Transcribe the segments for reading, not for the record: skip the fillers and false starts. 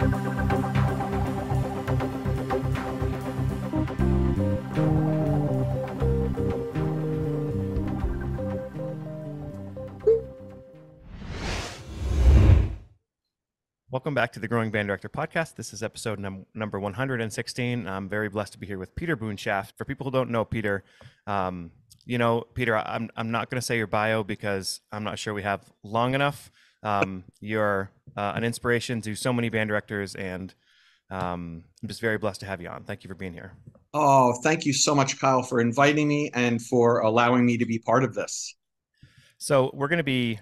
Welcome back to the Growing Band Director podcast. This is episode number 116. I'm very blessed to be here with Peter Boonshaft. For people who don't know Peter, Peter, I'm not going to say your bio because I'm not sure we have long enough. You're an inspiration to so many band directors, and I'm just very blessed to have you on. Thank you for being here. Oh, thank you so much, Kyle, for inviting me and for allowing me to be part of this. So we're going to be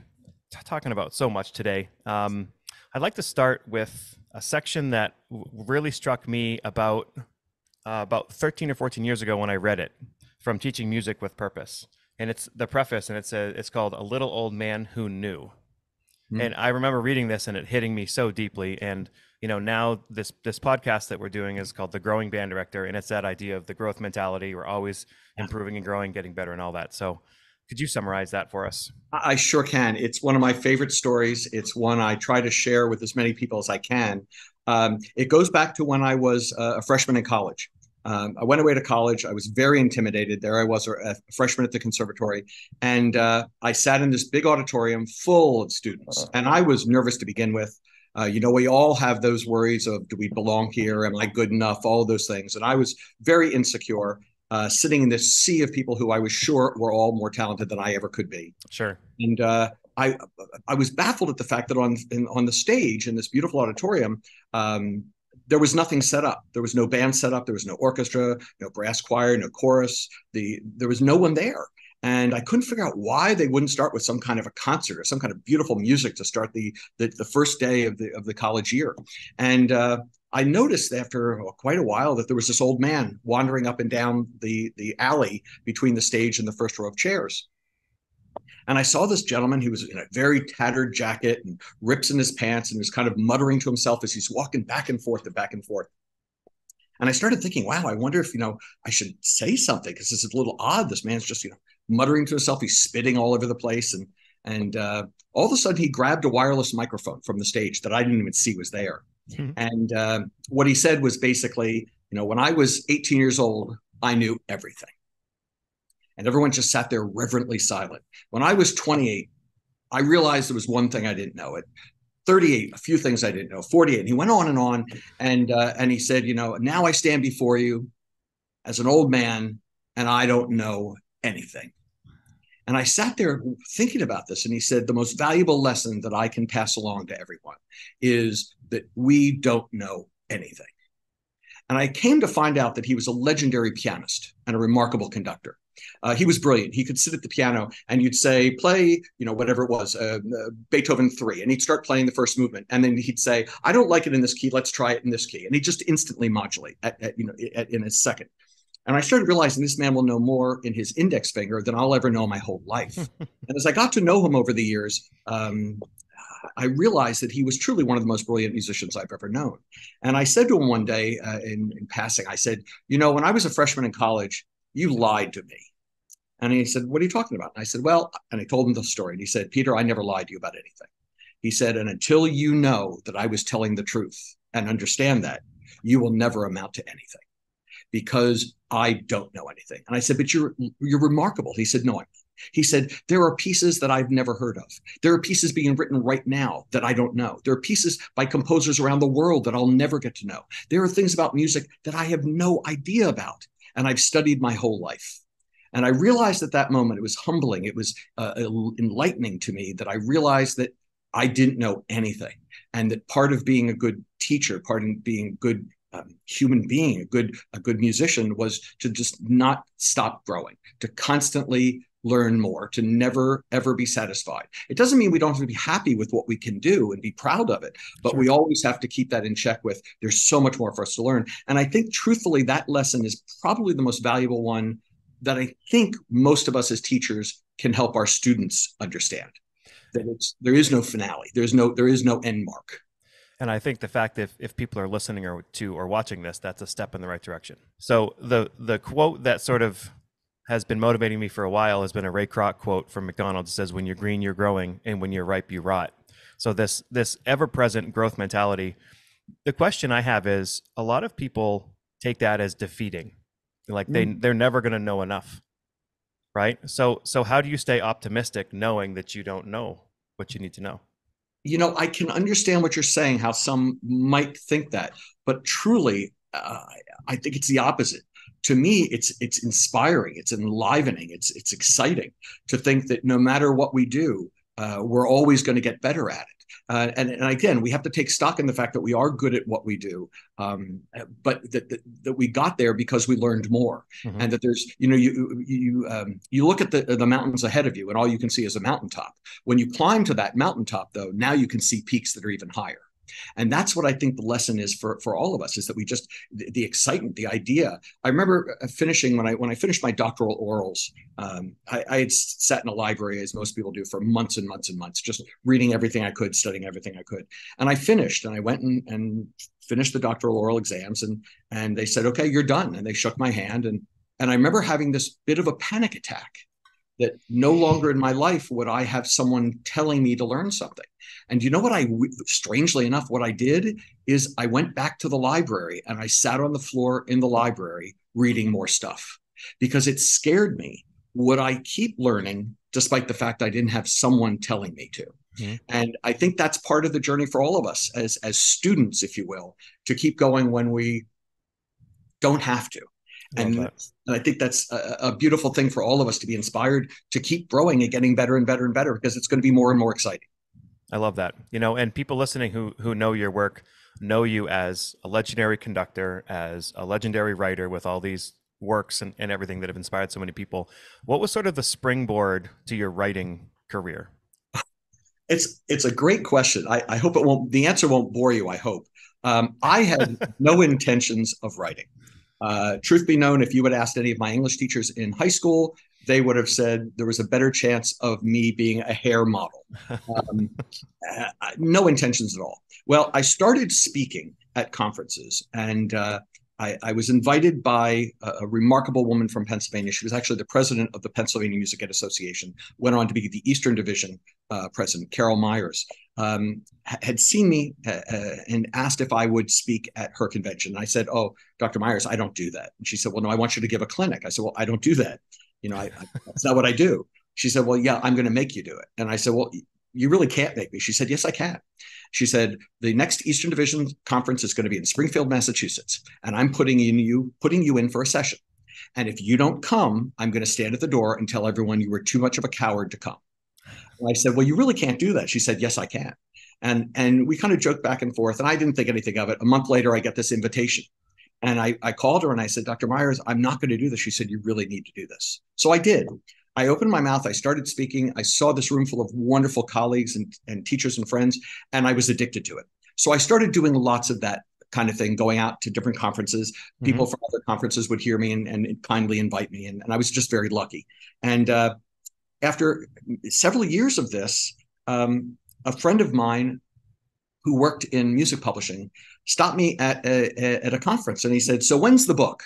talking about so much today. I'd like to start with a section that really struck me about 13 or 14 years ago when I read it, from Teaching Music with Purpose. And it's the preface, and it's called A Little Old Man Who Knew. Mm-hmm. And I remember reading this and it hitting me so deeply. And now this podcast that we're doing is called The Growing Band Director, and it's that idea of the growth mentality. We're always improving and growing, getting better and all that. So could you summarize that for us? I sure can. It's one of my favorite stories. It's one I try to share with as many people as I can. It goes back to when I was a freshman in college. I went away to college. I was very intimidated. There I was, a freshman at the conservatory. And I sat in this big auditorium full of students. And I was nervous to begin with. We all have those worries of, do we belong here? Am I good enough? All of those things. And I was very insecure. Sitting in this sea of people who I was sure were all more talented than I ever could be. Sure. And I was baffled at the fact that on the stage in this beautiful auditorium, there was nothing set up. There was no band set up. There was no orchestra, no brass choir, no chorus. There was no one there. And I couldn't figure out why they wouldn't start with some kind of a concert or some kind of beautiful music to start the first day of the college year. And I noticed after quite a while that there was this old man wandering up and down the alley between the stage and the first row of chairs. And I saw this gentleman. He was in a very tattered jacket and rips in his pants and was kind of muttering to himself as he's walking back and forth and back and forth. And I started thinking, wow, I wonder if, I should say something, because this is a little odd. This man's just, muttering to himself. He's spitting all over the place. And all of a sudden he grabbed a wireless microphone from the stage that I didn't even see was there. Mm-hmm. And what he said was basically, when I was 18 years old, I knew everything. And everyone just sat there reverently silent. When I was 28, I realized there was one thing I didn't know. At 38, a few things I didn't know. 48, and he went on. And he said, now I stand before you as an old man, and I don't know anything. And I sat there thinking about this, and he said, the most valuable lesson that I can pass along to everyone is that we don't know anything. And I came to find out that he was a legendary pianist and a remarkable conductor. He was brilliant. He could sit at the piano and you'd say, play, whatever it was, Beethoven 3. And he'd start playing the first movement. And then he'd say, I don't like it in this key. Let's try it in this key. And he'd just instantly modulate in a second. And I started realizing this man will know more in his index finger than I'll ever know my whole life. And as I got to know him over the years, I realized that he was truly one of the most brilliant musicians I've ever known. And I said to him one day in passing, I said, when I was a freshman in college, you lied to me. And he said, what are you talking about? And I said, well, and I told him the story. And he said, Peter, I never lied to you about anything. He said, and until you know that I was telling the truth and understand that, you will never amount to anything, because I don't know anything. And I said, but you're remarkable. He said, no, I'm not. He said, there are pieces that I've never heard of. There are pieces being written right now that I don't know. There are pieces by composers around the world that I'll never get to know. There are things about music that I have no idea about, and I've studied my whole life. And I realized at that moment, it was humbling. It was enlightening to me that I realized that I didn't know anything, and that part of being a good teacher, part of being a good human being, a good musician, was to just not stop growing, to constantly learn more, to never, ever be satisfied. It doesn't mean we don't have to be happy with what we can do and be proud of it, but sure, we always have to keep that in check with, there's so much more for us to learn. And I think truthfully, that lesson is probably the most valuable one that I think most of us as teachers can help our students understand. That there is no finale. There is no end mark. And I think the fact that if people are listening or watching this, that's a step in the right direction. So the quote that sort of has been motivating me for a while has been a Ray Kroc quote from McDonald's. It says, when you're green, you're growing, and when you're ripe, you rot. So this ever-present growth mentality The question I have is, a lot of people take that as defeating, like Mm. they're never going to know enough, right? So how do you stay optimistic knowing that you don't know what you need to know? I can understand what you're saying, how some might think that, but truly, I think it's the opposite. To me, it's inspiring, it's enlivening, it's exciting to think that no matter what we do, we're always going to get better at it. And again, we have to take stock in the fact that we are good at what we do, but that we got there because we learned more, Hmm. and that there's you look at the mountains ahead of you, and all you can see is a mountaintop. When you climb to that mountaintop, though, now you can see peaks that are even higher. And that's what I think the lesson is for all of us, is that we just the excitement, the idea. I remember finishing when I finished my doctoral orals. I had sat in a library, as most people do, for months and months and months, just reading everything I could, studying everything I could. And I finished, and I went and finished the doctoral oral exams, and they said, "Okay, you're done." And they shook my hand, and I remember having this bit of a panic attack, that no longer in my life would I have someone telling me to learn something. And you know what strangely enough, what I did is I went back to the library and I sat on the floor in the library reading more stuff, because it scared me. Would I keep learning despite the fact I didn't have someone telling me to? Hmm. And I think that's part of the journey for all of us as students, if you will, to keep going when we don't have to. Love And that. I think that's a beautiful thing for all of us, to be inspired to keep growing and getting better and better and better, because it's going to be more and more exciting. I love that. And people listening who know your work know you as a legendary conductor, as a legendary writer with all these works and everything that have inspired so many people. What was sort of the springboard to your writing career? It's a great question. I hope it won't. The answer won't bore you, I hope. I had no intentions of writing. Truth be known, if you had asked any of my English teachers in high school, they would have said there was a better chance of me being a hair model. Um, no intentions at all. Well, I started speaking at conferences, and I was invited by a remarkable woman from Pennsylvania. She was actually the president of the Pennsylvania Music Ed Association, went on to be the Eastern Division president, Carol Myers. Had seen me and asked if I would speak at her convention. And I said, "Oh, Dr. Myers, I don't do that." And she said, "Well, no, I want you to give a clinic." I said, "Well, I don't do that. That's not what I do." She said, "Well, yeah, I'm going to make you do it." And I said, "Well, you really can't make me." She said, "Yes, I can." She said, "The next Eastern Division conference is going to be in Springfield, Massachusetts, and I'm putting you in for a session. And if you don't come, I'm going to stand at the door and tell everyone you were too much of a coward to come." And I said, "Well, you really can't do that." She said, "Yes, I can." And we kind of joked back and forth, and I didn't think anything of it. A month later, I get this invitation. And I called her and I said, "Dr. Myers, I'm not going to do this." She said, "You really need to do this." So I did. I opened my mouth. I started speaking. I saw this room full of wonderful colleagues and teachers and friends, and I was addicted to it. So I started doing lots of that kind of thing, going out to different conferences. Hmm. People from other conferences would hear me and kindly invite me. And I was just very lucky. And after several years of this, a friend of mine who worked in music publishing stopped me at a conference, and he said, "So when's the book?"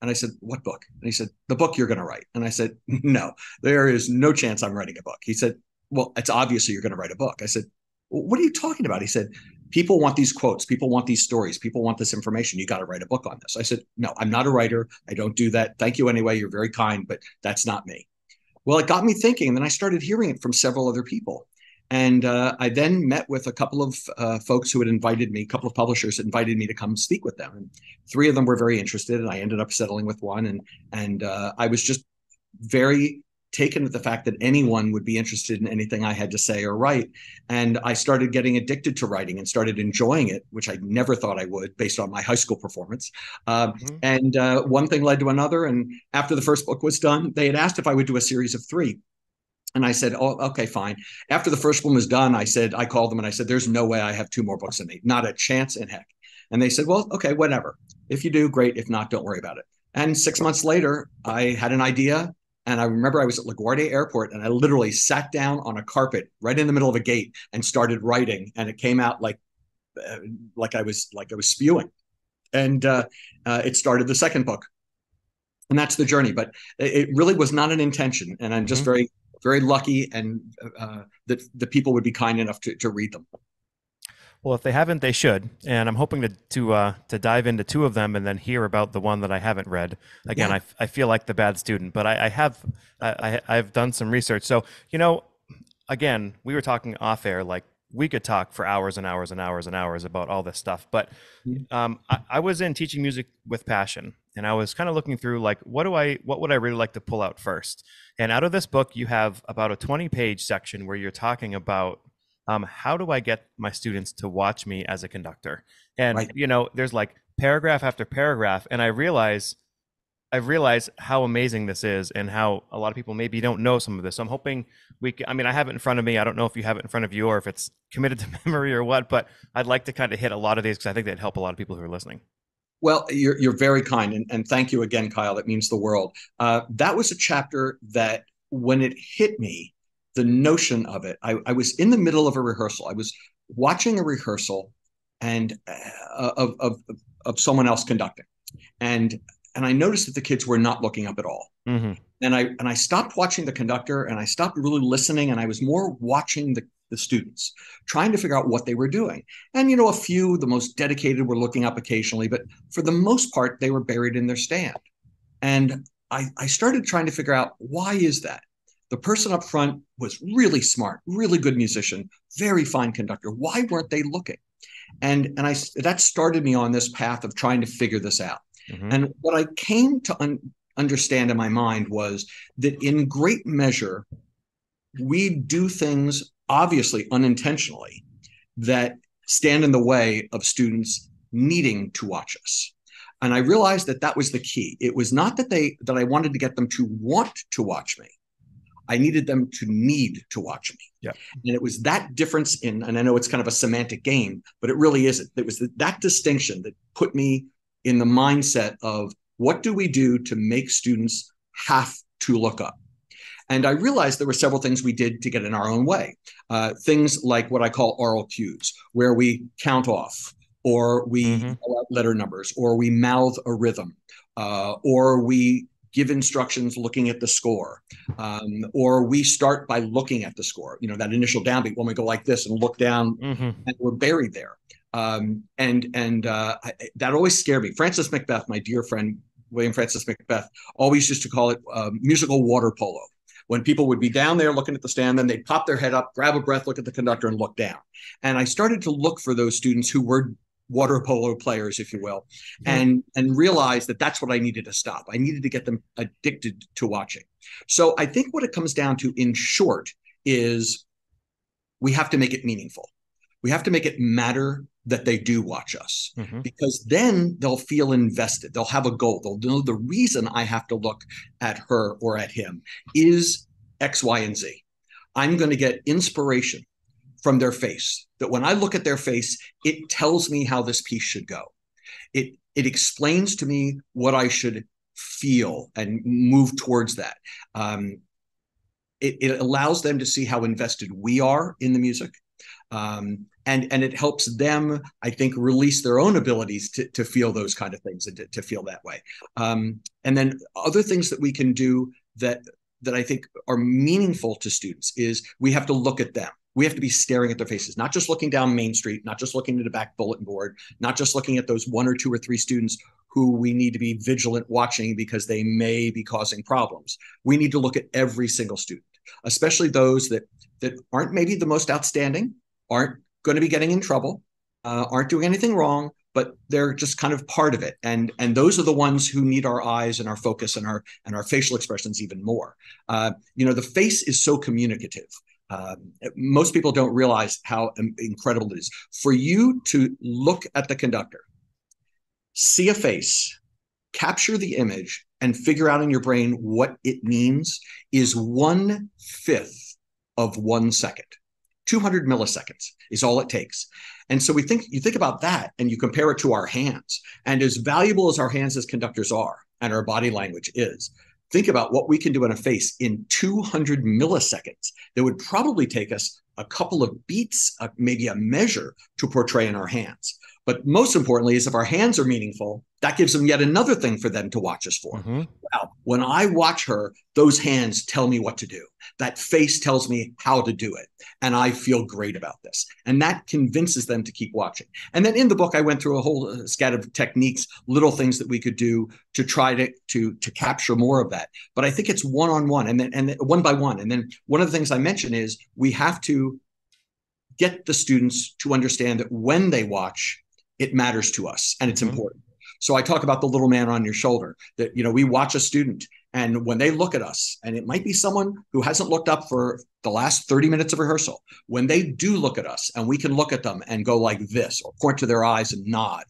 And I said, "What book?" And he said, "The book you're going to write." And I said, "No, there is no chance I'm writing a book." He said, "Well, it's obviously you're going to write a book." I said, "Well, what are you talking about?" He said, "People want these quotes. People want these stories. People want this information. You got to write a book on this." I said, "No, I'm not a writer. I don't do that. Thank you anyway. You're very kind, but that's not me." Well, it got me thinking, and then I started hearing it from several other people. And I then met with a couple of folks who had invited me, a couple of publishers invited me to come speak with them. And three of them were very interested, and I ended up settling with one. And I was just very taken with the fact that anyone would be interested in anything I had to say or write. And I started getting addicted to writing and started enjoying it, which I never thought I would based on my high school performance. Hmm. And one thing led to another. And after the first book was done, they had asked if I would do a series of three. And I said, "Oh, okay, fine." After the first one was done, I called them and I said, "There's no way I have two more books in me. Not a chance in heck." And they said, "Well, okay, whatever. If you do, great. If not, don't worry about it." And 6 months later, I had an idea. And I remember I was at LaGuardia Airport, and I literally sat down on a carpet right in the middle of a gate and started writing. And it came out uh, like I was spewing. And it started the second book, and that's the journey. But it really was not an intention, and I'm just Hmm. very lucky, and that the people would be kind enough to read them. Well, if they haven't, they should. And I'm hoping to dive into two of them and then hear about the one that I haven't read. Again, Yeah, I feel like the bad student, but I have I've done some research. So again, we were talking off air, like we could talk for hours and hours and hours and hours about all this stuff. But I was in teaching music with passion, and I was kind of looking through like what would I really like to pull out first. And out of this book, you have about a 20-page section where you're talking about how do I get my students to watch me as a conductor. And right. there's like paragraph after paragraph, and I realize how amazing this is and how a lot of people maybe don't know some of this. So I'm hoping I mean, I have it in front of me. I don't know if you have it in front of you or if it's committed to memory or what, but I'd like to kind of hit a lot of these because I think they'd help a lot of people who are listening. Well, you're very kind, and thank you again, Kyle. That means the world. That was a chapter that, when it hit me, the notion of it. I was in the middle of a rehearsal. I was watching a rehearsal, and of someone else conducting, and and I noticed that the kids were not looking up at all. Mm-hmm. And I stopped watching the conductor, and I stopped really listening, and I was more watching the students, trying to figure out what they were doing. And a few, the most dedicated, were looking up occasionally, but for the most part, they were buried in their stand. And I started trying to figure out, why is that? The person up front was really smart, really good musician, very fine conductor. Why weren't they looking? And that started me on this path of trying to figure this out. Mm-hmm. And what I came to understand in my mind was that, in great measure, we do things obviously unintentionally that stand in the way of students needing to watch us. And I realized that that was the key. It was not that I wanted to get them to want to watch me. I needed them to need to watch me. Yeah. And it was that difference and I know it's kind of a semantic game, but it really isn't. It was that distinction that put me in the mindset of, what do we do to make students have to look up? And I realized there were several things we did to get in our own way. Things like what I call oral cues, where we count off, or we Mm-hmm. call out letter numbers, or we mouth a rhythm, or we give instructions looking at the score, or we start by looking at the score. That initial downbeat, when we go like this and look down, Mm-hmm. and we're buried there. That always scared me. Francis Macbeth, my dear friend William Francis Macbeth, always used to call it musical water polo. When people would be down there looking at the stand, then they'd pop their head up, grab a breath, look at the conductor, and look down. And I started to look for those students who were water polo players, if you will, and realize that that's what I needed to stop. I needed to get them addicted to watching. So I think what it comes down to, in short, is we have to make it meaningful. We have to make it matter that they do watch us, Mm-hmm. because then they'll feel invested. They'll have a goal. They'll know the reason I have to look at her or at him is X, Y, and Z. I'm going to get inspiration from their face, that when I look at their face, it tells me how this piece should go. It explains to me what I should feel and move towards that. It allows them to see how invested we are in the music. And it helps them, I think, release their own abilities to feel those kind of things and to feel that way. And then other things that we can do that I think are meaningful to students is, we have to look at them. We have to be staring at their faces, not just looking down Main Street, not just looking at the back bulletin board, not just looking at those one or two or three students who we need to be vigilant watching because they may be causing problems. We need to look at every single student, especially those that aren't maybe the most outstanding, aren't going to be getting in trouble, aren't doing anything wrong, but they're just kind of part of it. And those are the ones who need our eyes and our focus and our facial expressions even more. The face is so communicative. Most people don't realize how incredible it is. For you to look at the conductor, see a face, capture the image, and figure out in your brain what it means, is 1/5 of 1 second. 200 milliseconds is all it takes. And so you think about that and you compare it to our hands. And as valuable as our hands as conductors are, and our body language is, think about what we can do in a face in 200 milliseconds that would probably take us a couple of beats, maybe a measure to portray in our hands. But most importantly is if our hands are meaningful, that gives them yet another thing for them to watch us for. Mm-hmm. Wow, when I watch her, those hands tell me what to do. That face tells me how to do it. And I feel great about this. And that convinces them to keep watching. And then in the book, I went through a whole scatter of techniques, little things that we could do to try to capture more of that. But I think it's one-on-one and then one by one. And then one of the things I mentioned is we have to get the students to understand that when they watch, it matters to us and it's important. So I talk about the little man on your shoulder that, we watch a student and when they look at us, and it might be someone who hasn't looked up for the last 30 minutes of rehearsal, when they do look at us and we can look at them and go like this or point to their eyes and nod,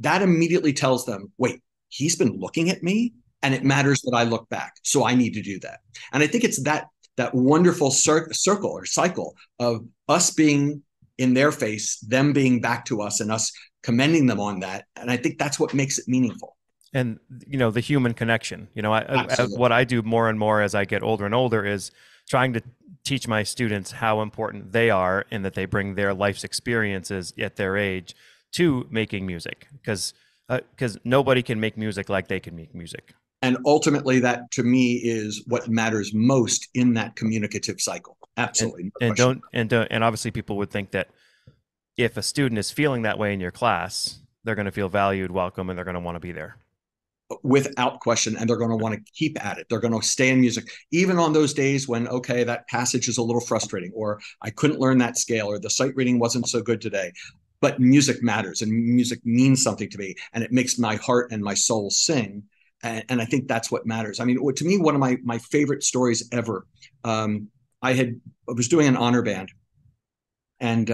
that immediately tells them, wait, he's been looking at me and it matters that I look back. So I need to do that. And I think it's that wonderful circle or cycle of us being in their face, them being back to us and us commending them on that. And I think that's what makes it meaningful. And, the human connection, what I do more and more as I get older and older is trying to teach my students how important they are and that they bring their life's experiences at their age to making music because nobody can make music like they can make music. And ultimately, that to me is what matters most in that communicative cycle. Absolutely. And obviously people would think that if a student is feeling that way in your class, they're going to feel valued, welcome, and they're going to want to be there. Without question. And they're going to want to keep at it. They're going to stay in music, even on those days when, okay, that passage is a little frustrating, or I couldn't learn that scale, or the sight reading wasn't so good today. But music matters and music means something to me. And it makes my heart and my soul sing. And I think that's what matters. I mean, to me, one of my favorite stories ever, I was doing an honor band and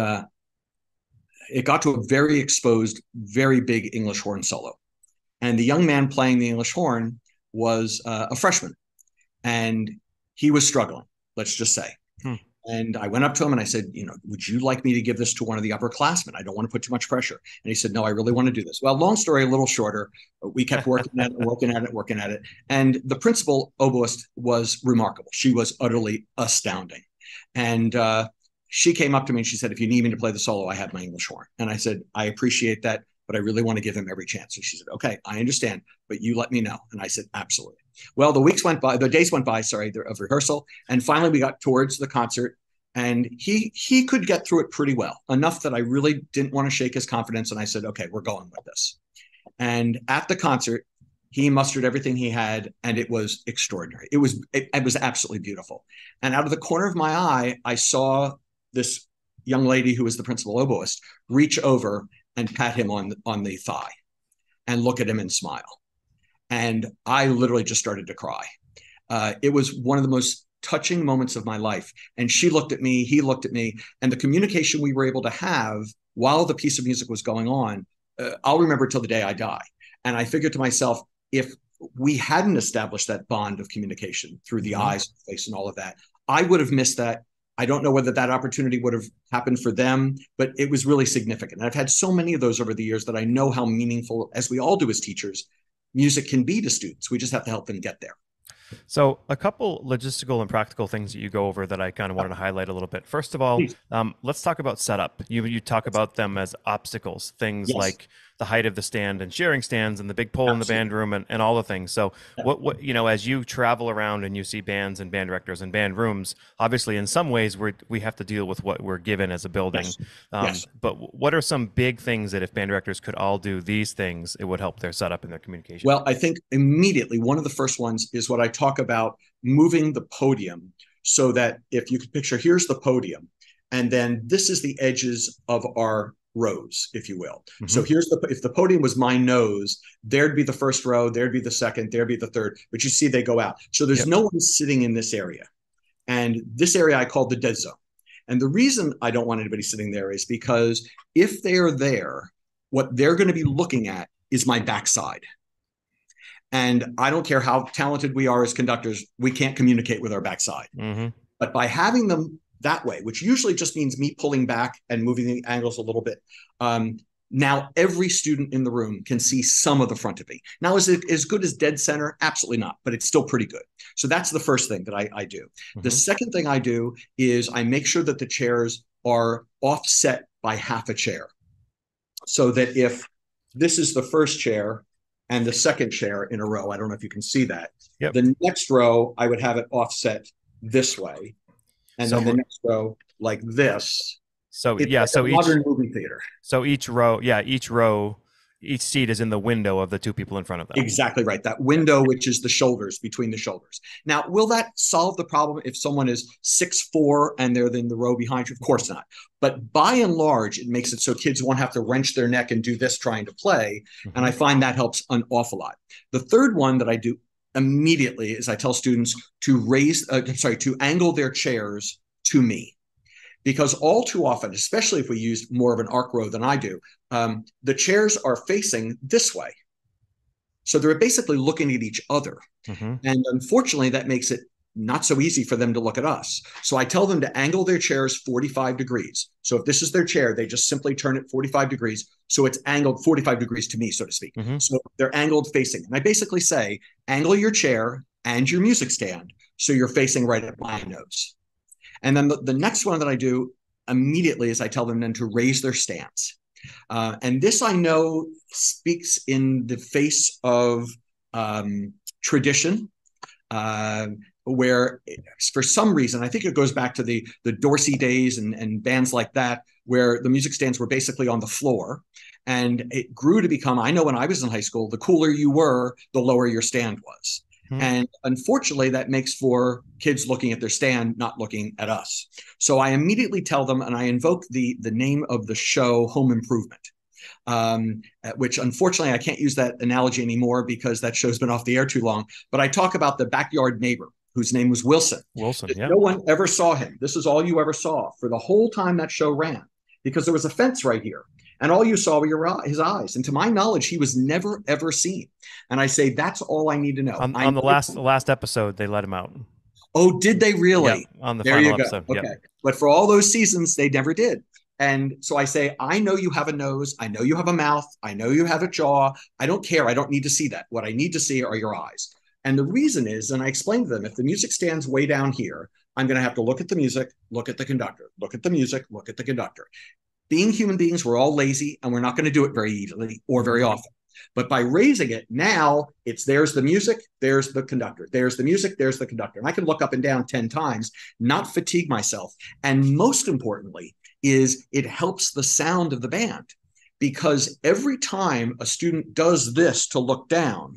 it got to a very exposed, very big English horn solo. And the young man playing the English horn was a freshman and he was struggling, let's just say. And I went up to him and I said, would you like me to give this to one of the upperclassmen? I don't want to put too much pressure. And he said, no, I really want to do this. Well, long story, a little shorter. We kept working at it. And the principal oboist was remarkable. She was utterly astounding. And she came up to me and she said, if you need me to play the solo, I have my English horn. And I said, I appreciate that, but I really want to give him every chance. And she said, okay, I understand, but you let me know. And I said, absolutely. Well, the days went by, of rehearsal. And finally we got towards the concert and he could get through it pretty well, enough that I really didn't want to shake his confidence. And I said, okay, we're going with this. And at the concert, he mustered everything he had and it was extraordinary. It was absolutely beautiful. And out of the corner of my eye, I saw this young lady who was the principal oboist reach over and pat him on the thigh and look at him and smile. And I literally just started to cry. It was one of the most touching moments of my life. And she looked at me, he looked at me, and the communication we were able to have while the piece of music was going on, I'll remember till the day I die. And I figured to myself, if we hadn't established that bond of communication through the eyes, face, and all of that, I would have missed that. I don't know whether that opportunity would have happened for them, but it was really significant. And I've had so many of those over the years that I know how meaningful, as we all do as teachers, music can be to students. We just have to help them get there. So a couple logistical and practical things that you go over that I kind of wanted to highlight a little bit. First of all, let's talk about setup. You talk about them as obstacles, things like the height of the stand and sharing stands and the big pole in the band room and all the things. So what as you travel around and you see bands and band directors and band rooms, obviously in some ways we have to deal with what we're given as a building. But what are some big things that if band directors could all do these things, it would help their setup and their communication? Well, I think immediately one of the first ones is what I talk about, moving the podium so that if you could picture, here's the podium, and then this is the edges of our rows, if you will. So if the podium was my nose, there'd be the first row, there'd be the second, there'd be the third, but you see they go out. So there's no one sitting in this area. And this area I call the dead zone. And the reason I don't want anybody sitting there is because if they are there, what they're going to be looking at is my backside. And I don't care how talented we are as conductors, we can't communicate with our backside. But by having them that way, which usually just means me pulling back and moving the angles a little bit, Now every student in the room can see some of the front of me. Now, is it as good as dead center? Absolutely not, but it's still pretty good. So that's the first thing that I do. The Mm-hmm. second thing I do is I make sure that the chairs are offset by half a chair, so that if this is the first chair and the second chair in a row, I don't know if you can see that, Yep. the next row I would have it offset this way, and then the So next row like this. so It's yeah, like a modern movie theater. each row, yeah, each seat is in the window of the two people in front of them. Exactly right. That Yep. window, which is the shoulders, between the shoulders. Now, will that solve the problem if someone is 6'4" and they're in the row behind you? Of course not. But by and large, it makes it so kids won't have to wrench their neck and do this trying to play. And Mm-hmm. I find that helps an awful lot. The third one that I do immediately is I tell students to angle their chairs to me. Because all too often, especially if we use more of an arc row than I do, the chairs are facing this way. So they're basically looking at each other. Mm-hmm. And unfortunately, that makes it not so easy for them to look at us. So I tell them to angle their chairs 45 degrees. So if this is their chair, they just simply turn it 45 degrees. So it's angled 45 degrees to me, so to speak. Mm-hmm. So they're angled facing. And I basically say, angle your chair and your music stand so you're facing right at my nose. And then the next one that I do immediately is I tell them then to raise their stance. And this I know speaks in the face of tradition, where for some reason, I think it goes back to the Dorsey days and bands like that, where the music stands were basically on the floor. And it grew to become, I know when I was in high school, the cooler you were, the lower your stand was. Mm-hmm. And unfortunately, that makes for kids looking at their stand, not looking at us. So I immediately tell them, and I invoke the name of the show, Home Improvement, which unfortunately I can't use that analogy anymore because that show's been off the air too long. But I talk about the backyard neighbor whose name was Wilson. Wilson, yeah. No one ever saw him. This is all you ever saw for the whole time that show ran, because there was a fence right here. And all you saw were his eyes. And to my knowledge, he was never, ever seen. And I say, that's all I need to know. On the last episode, they let him out. Oh, did they really? Yep, on the There final you go. episode. Okay. Yep. But for all those seasons, they never did. And so I say, I know you have a nose. I know you have a mouth. I know you have a jaw. I don't care. I don't need to see that. What I need to see are your eyes. And the reason is, and I explained to them, if the music stands way down here, I'm going to have to look at the music, look at the conductor, look at the music, look at the conductor. Being human beings, we're all lazy and we're not going to do it very easily or very often. But by raising it, now there's the music, there's the conductor, there's the music, there's the conductor. And I can look up and down 10 times, not fatigue myself. And most importantly is it helps the sound of the band, because every time a student does this to look down,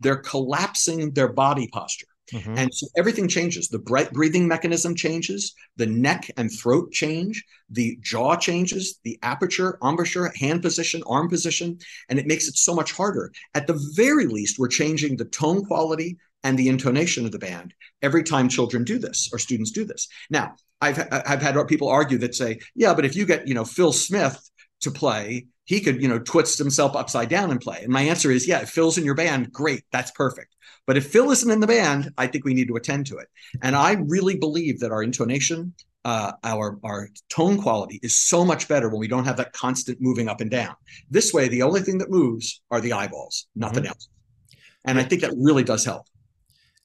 they're collapsing their body posture. Mm-hmm. And so everything changes. The breathing mechanism changes, the neck and throat change, the jaw changes, the aperture, embouchure, hand position, arm position, and it makes it so much harder. At the very least, we're changing the tone quality and the intonation of the band every time children do this or students do this. Now, I've had people argue that say, yeah, but if you get, Phil Smith to play, he could, twist himself upside down and play. And my answer is, yeah, if Phil's in your band, great, that's perfect. But if Phil isn't in the band, I think we need to attend to it. And I really believe that our intonation, our tone quality is so much better when we don't have that constant moving up and down. This way, the only thing that moves are the eyeballs, nothing else. And I think that really does help.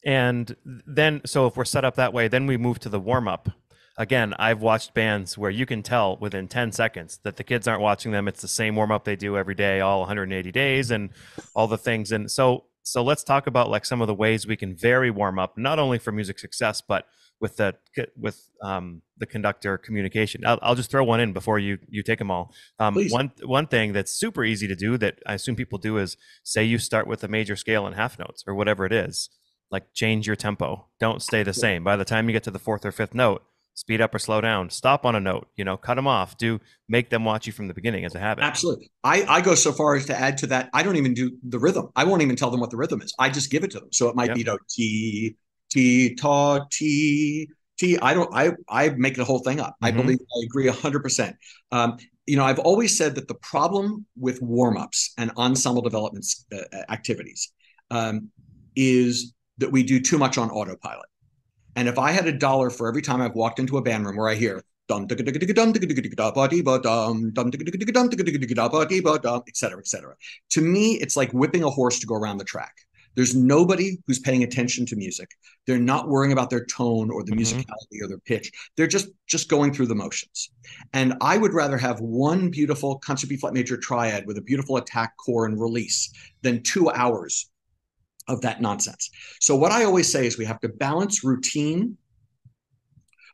And then, so if we're set up that way, then we move to the warm up. Again, I've watched bands where you can tell within 10 seconds that the kids aren't watching them. It's the same warm up they do every day, all 180 days and all the things. And so let's talk about like some of the ways we can vary warm up, not only for music success, but with the conductor communication. I'll just throw one in before you take them all. One thing that's super easy to do that I assume people do is say you start with a major scale and half notes or whatever it is, like change your tempo. Don't stay the same. By the time you get to the fourth or fifth note, speed up or slow down, stop on a note, cut them off, make them watch you from the beginning as a habit. Absolutely. I go so far as to add to that. I don't even do the rhythm. I won't even tell them what the rhythm is. I just give it to them. So it might be T, T, ta, T, T. I make the whole thing up. I agree 100%. I've always said that the problem with warm-ups and ensemble development activities is that we do too much on autopilot. And if I had $1 for every time I've walked into a band room where I hear etc., etc. To me, it's like whipping a horse to go around the track. There's nobody who's paying attention to music. They're not worrying about their tone or the Mm-hmm. musicality or their pitch. They're just going through the motions. And I would rather have one beautiful concert B flat major triad with a beautiful attack, core, and release than 2 hours of that nonsense. So what I always say is we have to balance routine,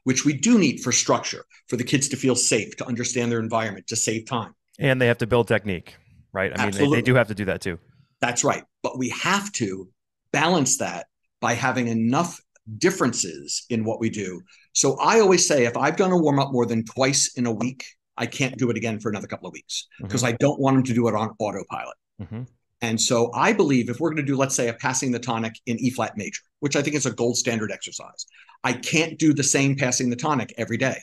which we do need for structure, for the kids to feel safe, to understand their environment, to save time. And they have to build technique, right? I mean, they Absolutely. do have to do that too. That's right. But we have to balance that by having enough differences in what we do. So I always say if I've done a warm up more than twice in a week, I can't do it again for another couple of weeks because Mm-hmm. I don't want them to do it on autopilot. Mm-hmm. And so I believe if we're going to do, let's say, a passing the tonic in E flat major, which I think is a gold standard exercise, I can't do the same passing the tonic every day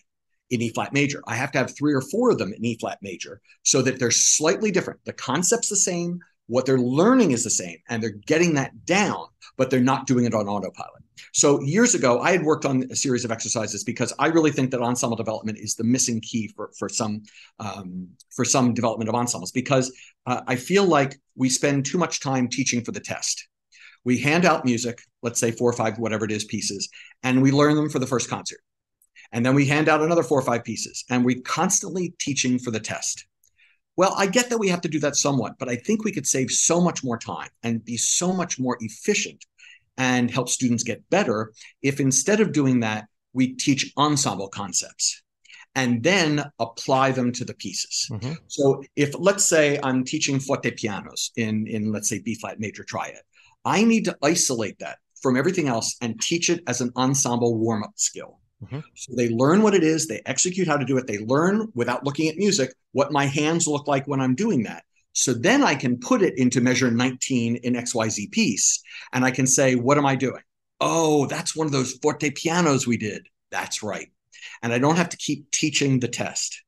in E flat major. I have to have 3 or 4 of them in E flat major so that they're slightly different. The concept's the same, what they're learning is the same, and they're getting that down, but they're not doing it on autopilot. So years ago, I had worked on a series of exercises because I really think that ensemble development is the missing key for some development of ensembles, because I feel like we spend too much time teaching for the test. We hand out music, let's say 4 or 5, whatever it is, pieces, and we learn them for the first concert. And then we hand out another 4 or 5 pieces, and we're constantly teaching for the test. Well, I get that we have to do that somewhat, but I think we could save so much more time and be so much more efficient and help students get better if instead of doing that, we teach ensemble concepts and then apply them to the pieces. Mm-hmm. So if, let's say, I'm teaching forte pianos in let's say, B flat major triad, I need to isolate that from everything else and teach it as an ensemble warm-up skill. Mm-hmm. So they learn what it is, they execute how to do it, they learn without looking at music what my hands look like when I'm doing that. So then I can put it into measure 19 in XYZ piece, and I can say, what am I doing? Oh, that's one of those forte pianos we did. That's right. And I don't have to keep teaching the test.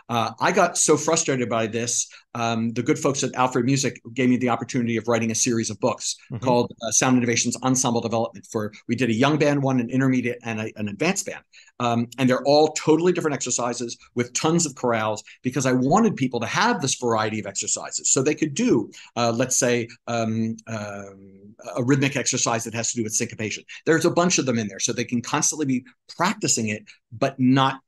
I got so frustrated by this. The good folks at Alfred Music gave me the opportunity of writing a series of books Mm-hmm. called Sound Innovations Ensemble Development. We did a young band one, an intermediate, and an advanced band. And they're all totally different exercises with tons of chorales because I wanted people to have this variety of exercises so they could do, let's say, a rhythmic exercise that has to do with syncopation. There's a bunch of them in there so they can constantly be practicing it, but not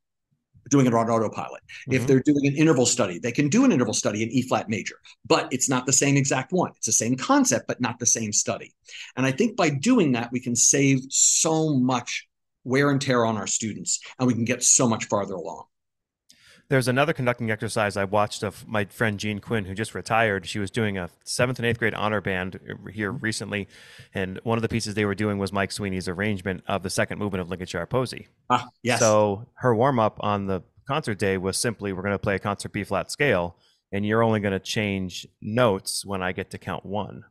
doing it on autopilot. Mm-hmm. If they're doing an interval study, they can do an interval study in E flat major, but it's not the same exact one. It's the same concept, but not the same study. And I think by doing that, we can save so much wear and tear on our students, and we can get so much farther along. There's another conducting exercise I watched of my friend Jean Quinn, who just retired. She was doing a 7th and 8th grade honor band here recently, and one of the pieces they were doing was Mike Sweeney's arrangement of the second movement of Lincolnshire Posy. Yes. So her warm-up on the concert day was simply, we're going to play a concert B-flat scale, and you're only going to change notes when I get to count 1.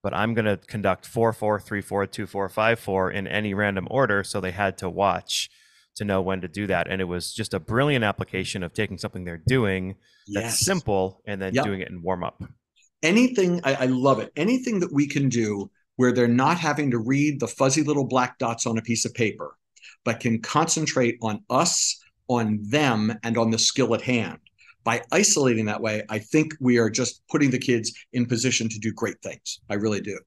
But I'm going to conduct 4/4, 3/4, 2/4, 5/4 in any random order, so they had to watch to know when to do that. And it was just a brilliant application of taking something they're doing that's simple and then doing it in warm up. Anything, I love it. Anything that we can do where they're not having to read the fuzzy little black dots on a piece of paper, but can concentrate on us, on them, and on the skill at hand. By isolating that way, I think we are just putting the kids in position to do great things. I really do.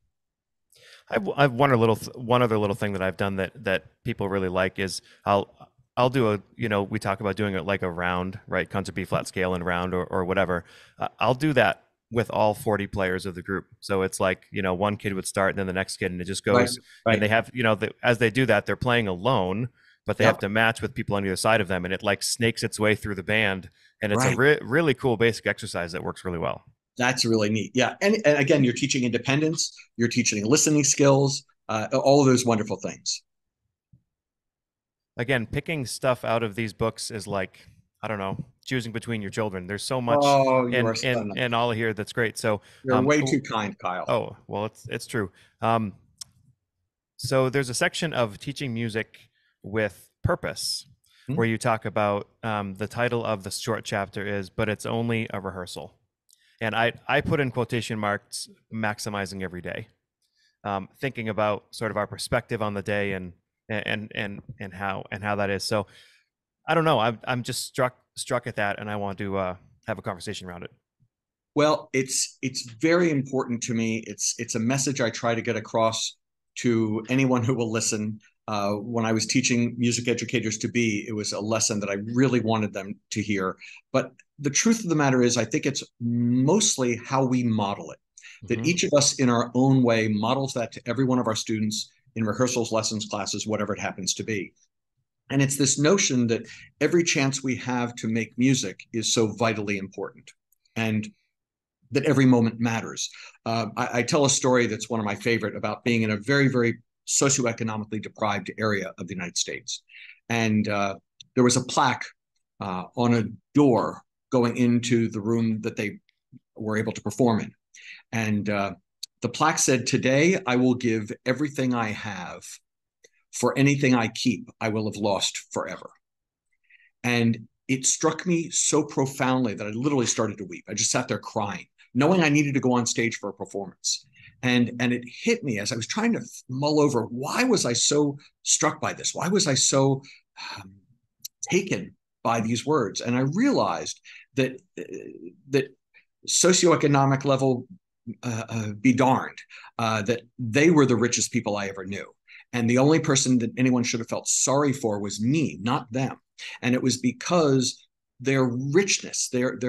I've one other little thing that I've done that people really like is I'll do a, we talk about doing it like a round, right? Concert B flat scale and round or whatever. I'll do that with all 40 players of the group. So it's like, one kid would start and then the next kid, and it just goes, right. And they have, as they do that, they're playing alone, but they have to match with people on either side of them. And it like snakes its way through the band. And it's a really cool basic exercise that works really well. That's really neat. Yeah. And again, you're teaching independence, you're teaching listening skills, all of those wonderful things. Again, picking stuff out of these books is like, I don't know, choosing between your children. There's so much and all here that's great. So you're way too kind, Kyle. Oh, well, it's true. So there's a section of teaching music with purpose where you talk about the title of the short chapter is, but it's only a rehearsal. And I put in quotation marks, maximizing every day, thinking about sort of our perspective on the day and how that is. So I don't know. I'm just struck at that, and I want to have a conversation around it. Well, it's very important to me. It's a message I try to get across to anyone who will listen. When I was teaching music educators to be, it was a lesson that I really wanted them to hear. But the truth of the matter is, I think it's mostly how we model it. That Hmm. each of us, in our own way, models that to every one of our students in rehearsals, lessons, classes, whatever it happens to be. And it's this notion that every chance we have to make music is so vitally important. And that every moment matters. I tell a story that's one of my favorite about being in a very, very socioeconomically deprived area of the United States. And there was a plaque on a door going into the room that they were able to perform in. And the plaque said, "Today I will give everything I have. For anything I keep, I will have lost forever." And it struck me so profoundly that I literally started to weep. I just sat there crying, knowing I needed to go on stage for a performance. And it hit me as I was trying to mull over, why was I so struck by this? Why was I so um, taken by these words? And I realized that that socioeconomic level be darned, that they were the richest people I ever knew. And the only person that anyone should have felt sorry for was me, not them. And it was because their richness, their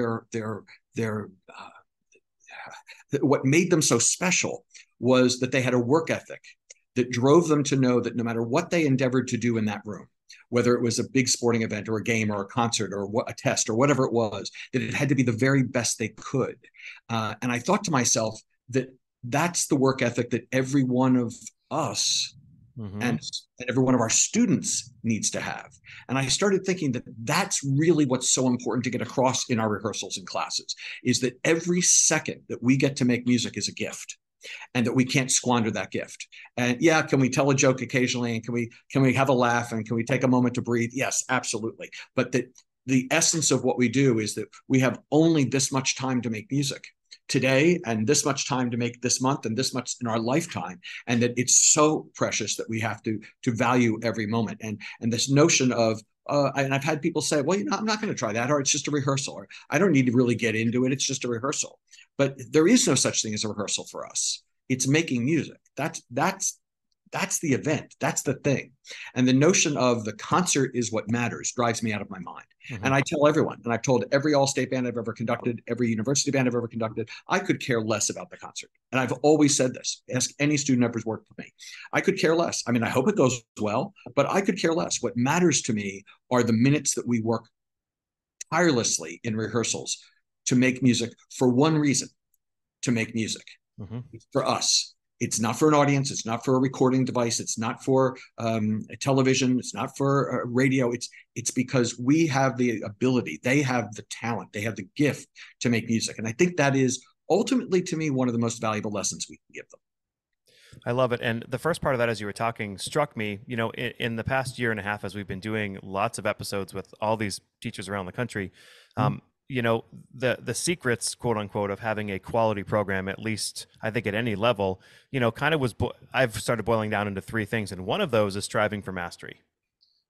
what made them so special was that they had a work ethic that drove them to know that no matter what they endeavored to do in that room, whether it was a big sporting event or a game or a concert or a test or whatever it was, that it had to be the very best they could. And I thought to myself that that's the work ethic that every one of us Hmm. and, and every one of our students needs to have. And I started thinking that that's really what's so important to get across in our rehearsals and classes, is that every second that we get to make music is a gift, and that we can't squander that gift. And yeah, can we tell a joke occasionally, and can we have a laugh, and can we take a moment to breathe? Yes, absolutely. But that the essence of what we do is that we have only this much time to make music today, and this much time to make this month, and this much in our lifetime, and that it's so precious that we have to value every moment. And this notion of and I've had people say, well, I'm not going to try that, or it's just a rehearsal, or I don't need to really get into it. It's just a rehearsal. But there is no such thing as a rehearsal for us. It's making music. That's the event. That's the thing. And the notion of the concert is what matters drives me out of my mind. Hmm. And I tell everyone, and I've told every all-state band I've ever conducted, every university band I've ever conducted, I could care less about the concert. And I've always said this. Ask any student who's worked with me. I could care less. I mean, I hope it goes well, but I could care less. What matters to me are the minutes that we work tirelessly in rehearsals to make music for one reason, to make music. Hmm. It's for us. It's not for an audience. It's not for a recording device. It's not for a television. It's not for radio. It's because we have the ability. They have the talent. They have the gift to make music. And I think that is ultimately, to me, one of the most valuable lessons we can give them. I love it. And the first part of that, as you were talking, struck me. In the past year and a half, as we've been doing lots of episodes with all these teachers around the country, Mm-hmm. um, the secrets, quote unquote, of having a quality program, at least I think at any level, kind of I've started boiling down into three things, and one of those is striving for mastery.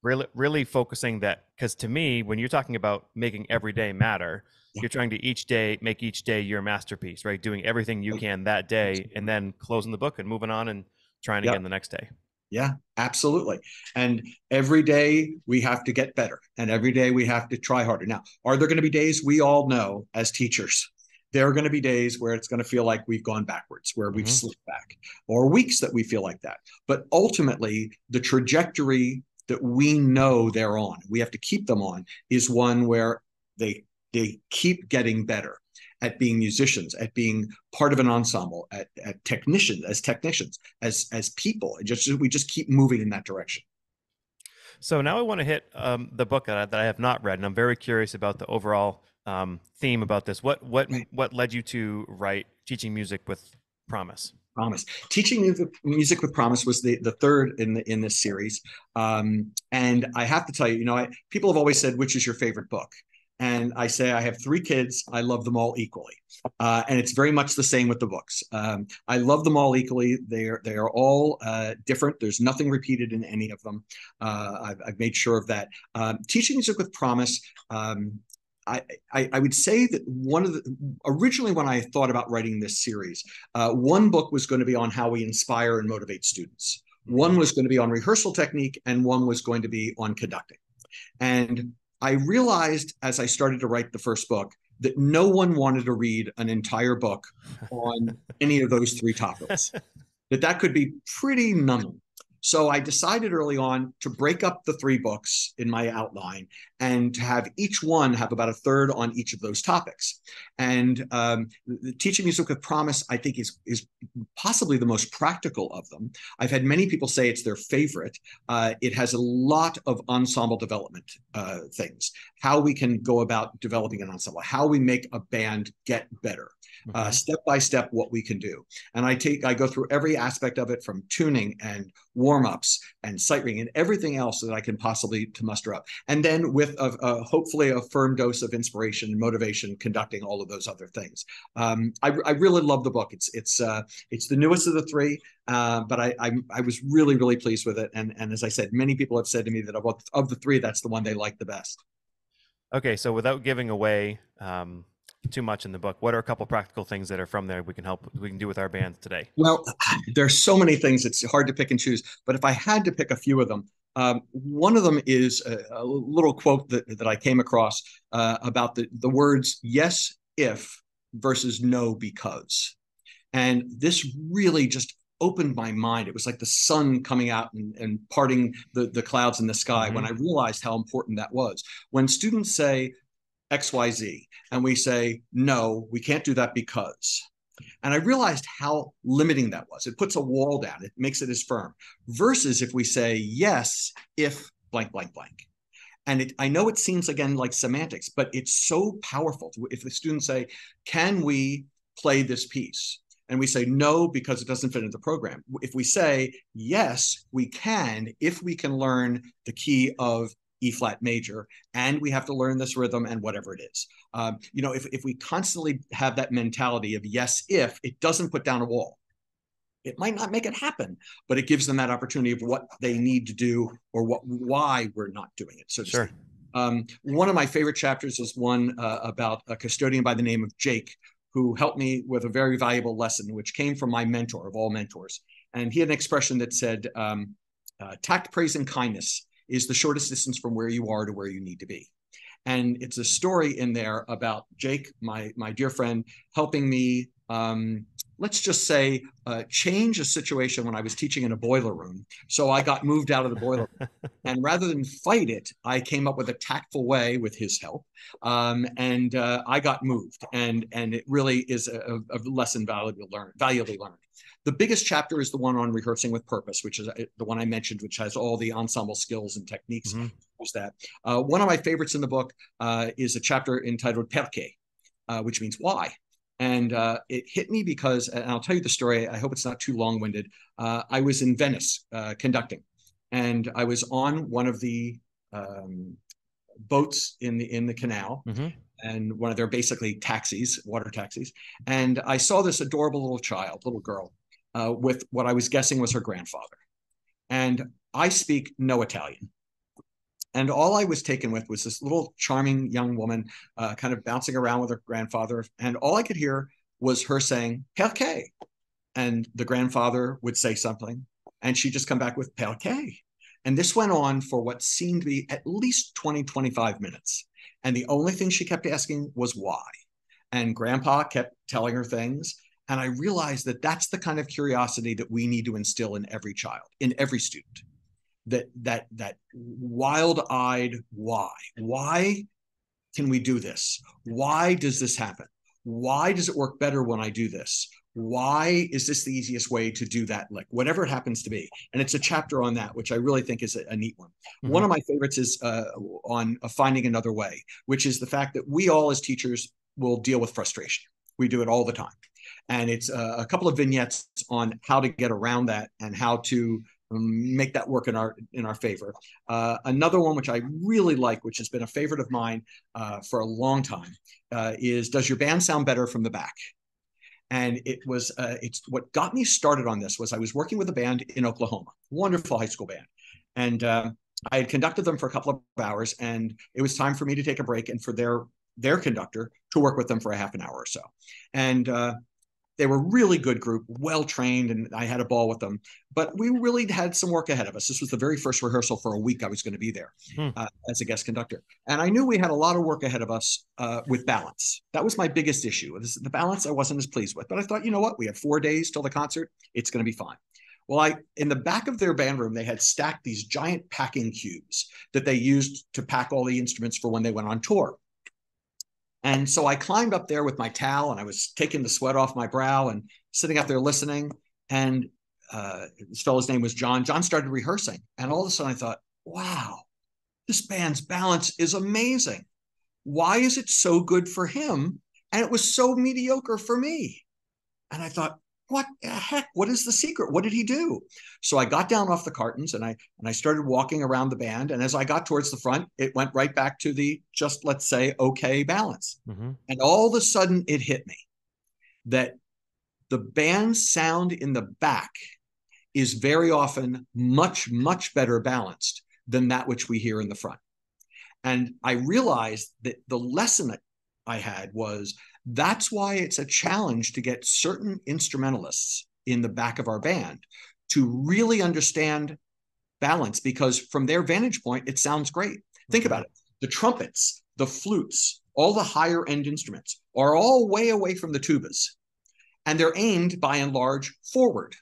Really focusing that, because to me, when you're talking about making every day matter, Yeah. you're trying to make each day your masterpiece, right? Doing everything you can that day, and then closing the book and moving on and trying Yeah. again the next day. Yeah, absolutely. And every day we have to get better, and every day we have to try harder. Now, are there going to be days, we all know as teachers, there are going to be days where it's going to feel like we've gone backwards, where we've Hmm. slipped back, or weeks that we feel like that. But ultimately, the trajectory that we know they're on, we have to keep them on, is one where they they keep getting better at being musicians, at being part of an ensemble, at technicians, as people. We just keep moving in that direction. So now I want to hit the book that I have not read, and I'm very curious about the overall theme about this. Right. What led you to write Teaching Music with Promise? Promise. Teaching music with promise was the third in this series, and I have to tell you, people have always said, which is your favorite book, and I say I have three kids. I love them all equally, and it's very much the same with the books. I love them all equally. They are all different. There's nothing repeated in any of them. I've made sure of that. Teaching Music with Promise. I would say that originally when I thought about writing this series, one book was going to be on how we inspire and motivate students. One was going to be on rehearsal technique, and one was going to be on conducting. And I realized as I started to write the first book that no one wanted to read an entire book on any of those three topics, that could be pretty numbing. So I decided early on to break up the three books in my outline and to have each one have about a third on each of those topics. And Teaching Music with Promise, I think, is possibly the most practical of them. I've had many people say it's their favorite. It has a lot of ensemble development things, how we can go about developing an ensemble, how we make a band get better. Step by step, what we can do. And I go through every aspect of it, from tuning and warm-ups and sight reading and everything else that I can possibly to muster up. And then with hopefully a firm dose of inspiration and motivation, conducting all of those other things. I really love the book. It's the newest of the three, but I was really, really pleased with it. And as I said, many people have said to me that of the three, that's the one they like the best. Okay, so without giving away too much in the book, what are a couple practical things that are from there we can do with our bands today? Well, there's so many things, it's hard to pick and choose, but if I had to pick a few of them, one of them is a little quote that I came across about the words yes if versus no because. And this really just opened my mind. It was like the sun coming out and parting the clouds in the sky when I realized how important that was. When students say XYZ, and we say, no, we can't do that because. And I realized how limiting that was. It puts a wall down. It makes it as firm. Versus if we say, yes, if blank, blank, blank. And I know it seems, again, like semantics, but it's so powerful. If the students say, can we play this piece? And we say, no, because it doesn't fit into the program. If we say, yes, we can, if we can learn the key of E flat major, and we have to learn this rhythm and whatever it is. If we constantly have that mentality of yes, if, it doesn't put down a wall. It might not make it happen, but it gives them that opportunity of what they need to do or why we're not doing it, so to speak. One of my favorite chapters is one about a custodian by the name of Jake, who helped me with a very valuable lesson, which came from my mentor of all mentors. And he had an expression that said, tact, praise, and kindness is the shortest distance from where you are to where you need to be. And it's a story in there about Jake, my dear friend, helping me, let's just say, change a situation when I was teaching in a boiler room. So I got moved out of the boiler room. And rather than fight it, I came up with a tactful way with his help. And I got moved. And it really is a lesson valuably learned. The biggest chapter is the one on rehearsing with purpose, which is the one I mentioned, which has all the ensemble skills and techniques. One of my favorites in the book is a chapter entitled Perché, which means why. And it hit me because, and I'll tell you the story, I hope it's not too long-winded. I was in Venice conducting, and I was on one of the boats in the canal, and one of their basically taxis, water taxis. And I saw this adorable little girl, with what I was guessing was her grandfather. And I speak no Italian. And all I was taken with was this little charming young woman kind of bouncing around with her grandfather. And all I could hear was her saying, perché? And the grandfather would say something, and she'd just come back with perché. And this went on for what seemed to be at least 20, 25 minutes. And the only thing she kept asking was why. And Grandpa kept telling her things. And I realized that that's the kind of curiosity that we need to instill in every child, in every student. That wild-eyed why. Why can we do this? Why does this happen? Why does it work better when I do this? Why is this the easiest way to do that? Like whatever it happens to be. And it's a chapter on that, which I really think is a neat one. One of my favorites is on finding another way, which is the fact that we all as teachers will deal with frustration. We do it all the time. And it's a couple of vignettes on how to get around that and how to make that work in our favor. Another one which I really like, which has been a favorite of mine for a long time, is does your band sound better from the back? And it's what got me started on this was I was working with a band in Oklahoma, wonderful high school band, and I had conducted them for a couple of hours, and it was time for me to take a break and for their conductor to work with them for a half an hour or so. And they were a really good group, well trained, and I had a ball with them. But we really had some work ahead of us. This was the very first rehearsal for a week I was going to be there Hmm. as a guest conductor. And I knew we had a lot of work ahead of us with balance. That was my biggest issue. The balance I wasn't as pleased with. But I thought, you know what? We have 4 days till the concert. It's going to be fine. Well, in the back of their band room, they had stacked these giant packing cubes that they used to pack all the instruments for when they went on tour. And so I climbed up there with my towel and I was taking the sweat off my brow and sitting up there listening. And this fellow's name was John. John started rehearsing. And all of a sudden I thought, wow, this band's balance is amazing. Why is it so good for him? And it was so mediocre for me. And I thought, what the heck? What is the secret? What did he do? So I got down off the cartons and I started walking around the band. And as I got towards the front, it went right back to the just, let's say, okay balance. Mm-hmm. And all of a sudden it hit me that the band's sound in the back is very often much, much better balanced than that which we hear in the front. And I realized that the lesson that I had was that's why it's a challenge to get certain instrumentalists in the back of our band to really understand balance, because from their vantage point, it sounds great. Think about it. The trumpets, the flutes, all the higher end instruments are all way away from the tubas, and they're aimed by and large forward.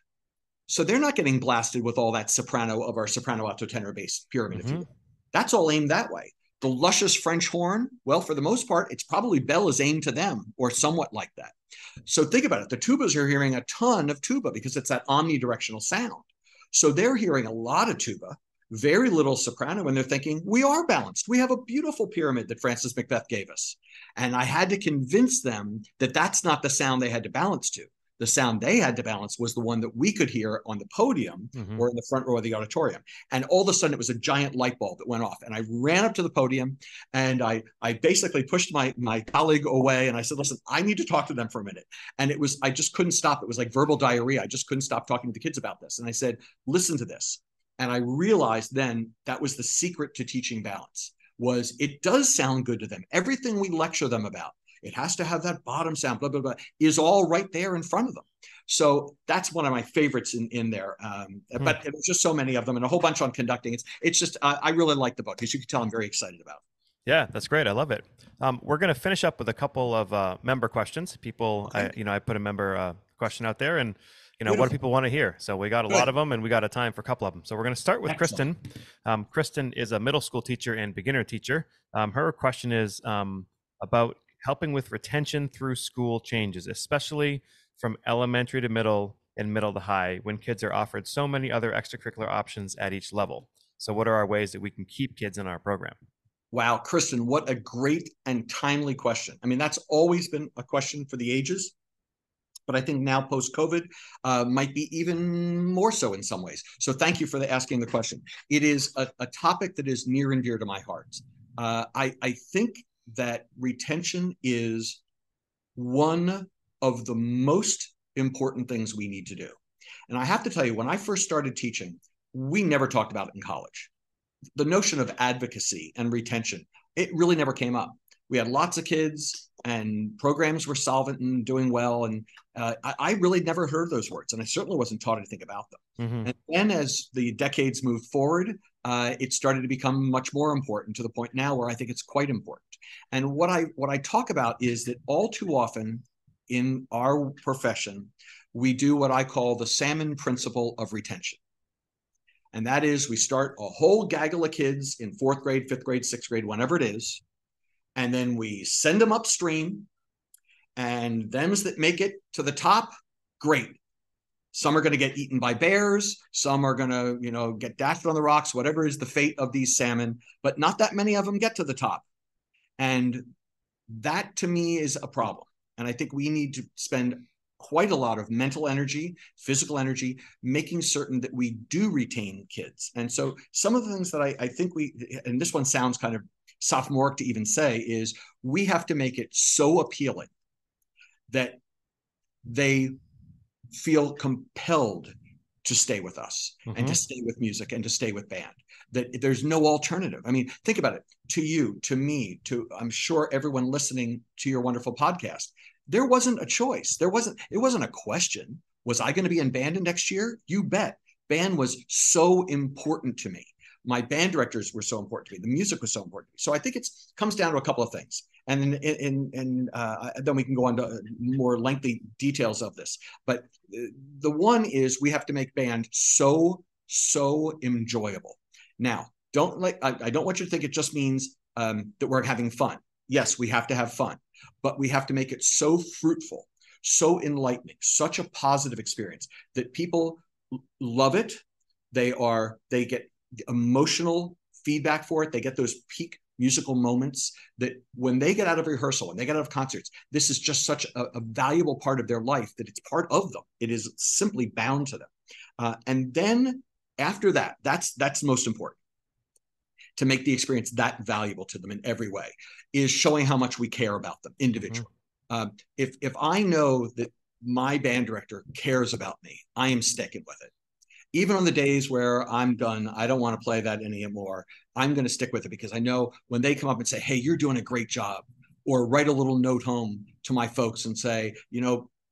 So they're not getting blasted with all that soprano of our soprano, alto, tenor, bass pyramid, if you will. That's all aimed that way. The luscious French horn, well, for the most part, it's probably bell is aimed to them or somewhat like that. So think about it. The tubas are hearing a ton of tuba because it's that omnidirectional sound. So they're hearing a lot of tuba, very little soprano, and they're thinking, we are balanced. We have a beautiful pyramid that Francis Macbeth gave us. And I had to convince them that that's not the sound they had to balance to. The sound they had to balance was the one that we could hear on the podium or in the front row of the auditorium. And all of a sudden, it was a giant light bulb that went off. And I ran up to the podium and I basically pushed my colleague away. And I said, listen, I need to talk to them for a minute. And I just couldn't stop. It was like verbal diarrhea. I just couldn't stop talking to the kids about this. And I said, listen to this. And I realized then that was the secret to teaching balance, was it does sound good to them. Everything we lecture them about, it has to have that bottom sound, blah, blah, blah, is all right there in front of them. So that's one of my favorites in there. But there's just so many of them and a whole bunch on conducting. It's just, I really like the book. As you can tell, I'm very excited about it. Yeah, that's great. I love it. We're going to finish up with a couple of member questions. People, Okay. I put a member question out there and, Beautiful. what do people want to hear? So we got a lot of them and we got a time for a couple of them. So we're going to start with Excellent. Kristen. Kristen is a middle school teacher and beginner teacher. Her question is about helping with retention through school changes, especially from elementary to middle and middle to high, when kids are offered so many other extracurricular options at each level. So what are our ways that we can keep kids in our program? Wow, Kristen, what a great and timely question. I mean, that's always been a question for the ages, but I think now post-COVID might be even more so in some ways. So thank you for asking the question. It is a topic that is near and dear to my heart. I think that retention is one of the most important things we need to do. And I have to tell you, when I first started teaching, we never talked about it in college. The notion of advocacy and retention, it really never came up. We had lots of kids and programs were solvent and doing well. And I really never heard those words. And I certainly wasn't taught anything about them. And then as the decades moved forward, it started to become much more important, to the point now where I think it's quite important. And what I talk about is that all too often in our profession, we do what I call the salmon principle of retention. And that is, we start a whole gaggle of kids in 4th grade, 5th grade, 6th grade, whenever it is. And then we send them upstream, and them's that make it to the top, great. Some are going to get eaten by bears. Some are going to, get dashed on the rocks, whatever is the fate of these salmon, but not that many of them get to the top. And that to me is a problem. And I think we need to spend quite a lot of mental energy, physical energy, making certain that we do retain kids. And so some of the things that I think and this one sounds kind of sophomoric to even say, is we have to make it so appealing that they feel compelled to stay with us and to stay with music and to stay with band, that there's no alternative. I mean, think about it. To you, to me, to I'm sure everyone listening to your wonderful podcast, there wasn't a choice. It wasn't a question. Was I going to be in band next year? You bet. Band was so important to me. My band directors were so important to me. The music was so important to me. So I think it comes down to a couple of things. And then we can go on to more lengthy details of this. But the one is we have to make band so enjoyable. Now, I don't want you to think it just means that we're having fun. Yes, we have to have fun, but we have to make it so fruitful, so enlightening, such a positive experience that people love it. They get emotional feedback for it. They get those peak musical moments that when they get out of rehearsal, when they get out of concerts, this is just such a valuable part of their life that it's part of them. It is simply bound to them. And then after that, that's most important. To make the experience that valuable to them in every way is showing how much we care about them individually. If I know that my band director cares about me, I am sticking with it. Even on the days where I'm done, I don't want to play that anymore, I'm going to stick with it because I know when they come up and say, hey, you're doing a great job, or write a little note home to my folks and say,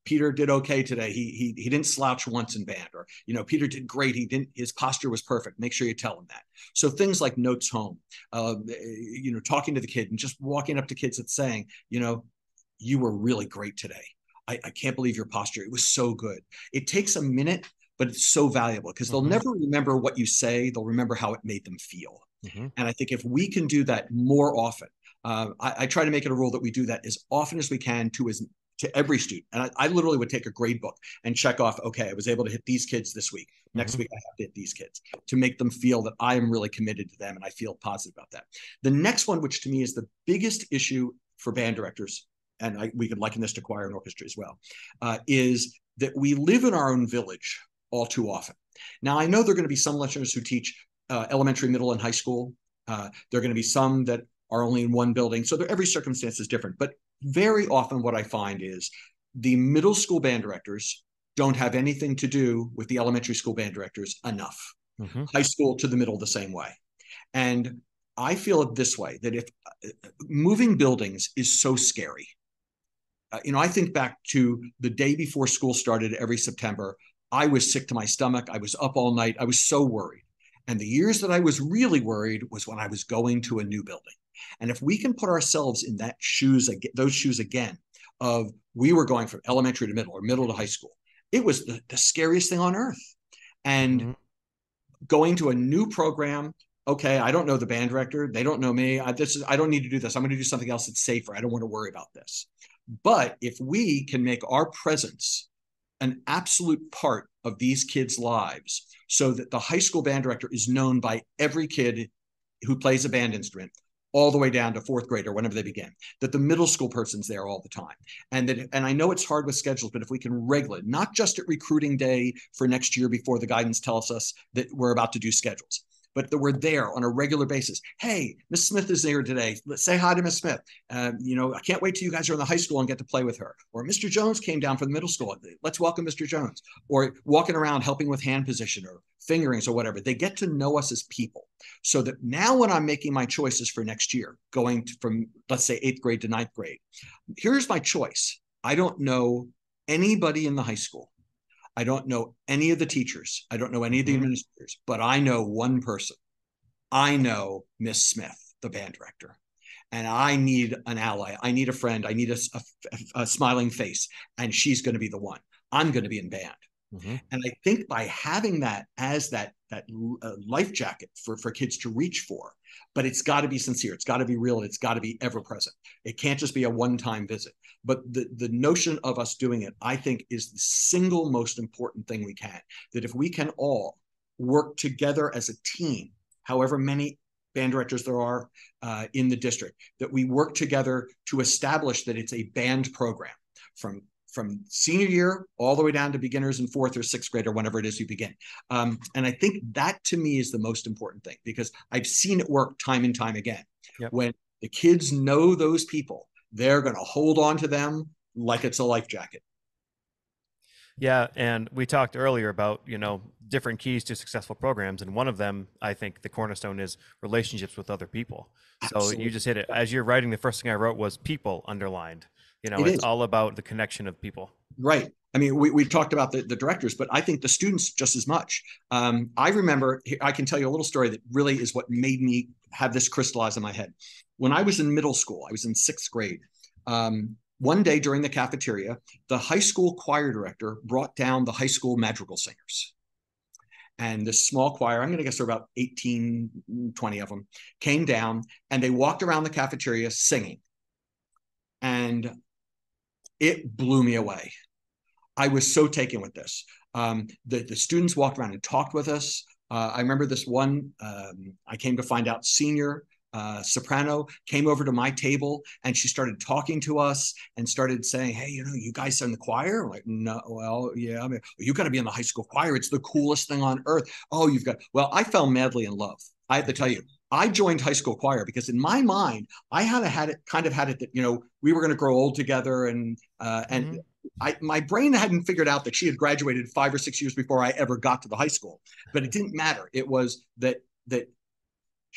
Peter did okay today. He didn't slouch once in band, or, Peter did great. His posture was perfect. Make sure you tell him that. So things like notes home, talking to the kid and just walking up to kids and saying, you were really great today. I can't believe your posture. It was so good. It takes a minute, but it's so valuable because they'll never remember what you say. They'll remember how it made them feel. And I think if we can do that more often, I try to make it a rule that we do that as often as we can to every student. And I literally would take a grade book and check off, okay, I was able to hit these kids this week. Next week, I have to hit these kids, to make them feel that I am really committed to them and I feel positive about that. The next one, which to me is the biggest issue for band directors, and we could liken this to choir and orchestra as well, is that we live in our own village all too often. Now, I know there are going to be some lecturers who teach elementary, middle, and high school. There are going to be some that are only in one building. So every circumstance is different. But very often what I find is the middle school band directors don't have anything to do with the elementary school band directors enough. High school to the middle the same way. And I feel it this way, that if moving buildings is so scary. I think back to the day before school started every September. I was sick to my stomach. I was up all night. I was so worried. And the years that I was really worried was when I was going to a new building. And if we can put ourselves in those shoes again, of we were going from elementary to middle or middle to high school, it was the scariest thing on earth. And going to a new program, okay, I don't know the band director. They don't know me. I don't need to do this. I'm going to do something else that's safer. I don't want to worry about this. But if we can make our presence an absolute part of these kids' lives, so that the high school band director is known by every kid who plays a band instrument, all the way down to fourth grade or whenever they begin, that the middle school person's there all the time. And I know it's hard with schedules, but if we can regulate, not just at recruiting day for next year before the guidance tells us that we're about to do schedules, but that we're there on a regular basis. Hey, Miss Smith is there today. Let's say hi to Miss Smith. I can't wait till you guys are in the high school and get to play with her. Or Mr. Jones came down from the middle school. Let's welcome Mr. Jones. Or walking around helping with hand position or fingerings or whatever. They get to know us as people. So that now when I'm making my choices for next year, going from, let's say, 8th grade to 9th grade, here's my choice. I don't know anybody in the high school. I don't know any of the teachers. I don't know any of the administrators, but I know one person. I know Miss Smith, the band director, and I need an ally. I need a friend. I need a smiling face, and she's going to be the one. I'm going to be in band. And I think by having that as that life jacket for kids to reach for, but it's got to be sincere. It's got to be real. And it's got to be ever present. It can't just be a one-time visit. But the notion of us doing it, I think, is the single most important thing we can. That if we can all work together as a team, however many band directors there are in the district, that we work together to establish that it's a band program from from senior year all the way down to beginners in fourth or sixth grade or whenever it is you begin. And I think that to me is the most important thing, because I've seen it work time and time again. Yep. When the kids know those people, they're going to hold on to them like it's a life jacket. Yeah, and we talked earlier about, different keys to successful programs, and one of them, I think the cornerstone is relationships with other people. So you Absolutely. just hit it. As you're writing, the first thing I wrote was people underlined. It It's is. all about the connection of people. Right. I mean, we talked about the directors, but I think the students just as much. I remember, I can tell you a little story that really is what made me have this crystallize in my head. When I was in middle school, I was in sixth grade. One day during the cafeteria, the high school choir director brought down the high school madrigal singers. And this small choir, I'm going to guess there were about 18, 20 of them, came down and they walked around the cafeteria singing. And it blew me away. I was so taken with this. The students walked around and talked with us. I remember this one, I came to find out senior soprano came over to my table and she started talking to us and started saying, hey, you guys are in the choir? I'm like, no, well, yeah, I mean, you got to be in the high school choir. It's the coolest thing on earth. Oh, well, I fell madly in love. I have to tell you, I joined high school choir because in my mind, I had it that, we were going to grow old together and my brain hadn't figured out that she had graduated 5 or 6 years before I ever got to the high school, but it didn't matter. It was that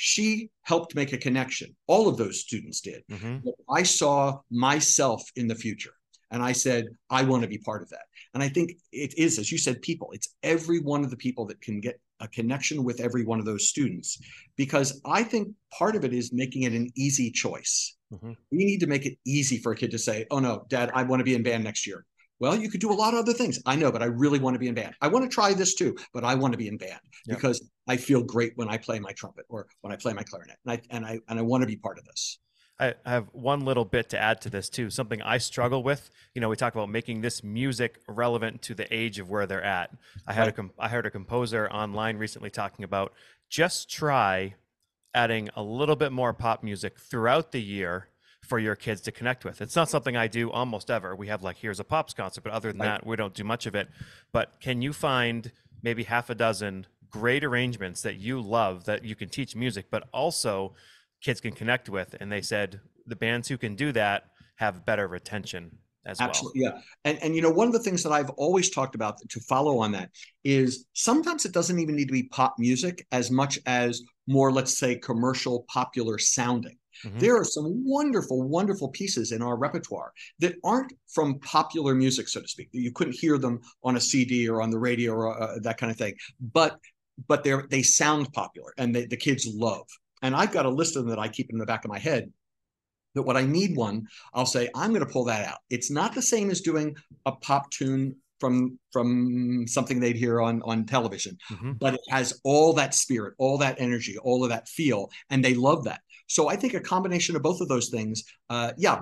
she helped make a connection. All of those students did. Mm-hmm. I saw myself in the future and I said, I want to be part of that. And I think it is, as you said, people. It's every one of the people that can get a connection with every one of those students, because I think part of it is making it an easy choice. Mm-hmm. We need to make it easy for a kid to say, oh no, Dad, I want to be in band next year. Well, you could do a lot of other things. I know, but I really want to be in band. I want to try this too, but I want to be in band Yep. because I feel great when I play my trumpet or when I play my clarinet, and I want to be part of this. I have one little bit to add to this too. Something I struggle with. We talk about making this music relevant to the age of where they're at. Right. I heard a composer online recently talking about just try adding a little bit more pop music throughout the year for your kids to connect with. It's not something I do almost ever. We have here's a pops concert, but other than that, we don't do much of it. But can you find maybe half a dozen great arrangements that you love that you can teach music, but also kids can connect with? And they said the bands who can do that have better retention as well. Absolutely, yeah. And one of the things that I've always talked about to follow on that is sometimes it doesn't even need to be pop music as much as more, let's say, commercial, popular sounding. Mm-hmm. There are some wonderful, wonderful pieces in our repertoire that aren't from popular music, so to speak. You couldn't hear them on a CD or on the radio or that kind of thing. But they sound popular and the kids love. And I've got a list of them that I keep in the back of my head. That when I need one, I'll say, I'm going to pull that out. It's not the same as doing a pop tune from something they'd hear on television, Mm-hmm. but it has all that spirit, all that energy, all of that feel, and they love that. So I think a combination of both of those things,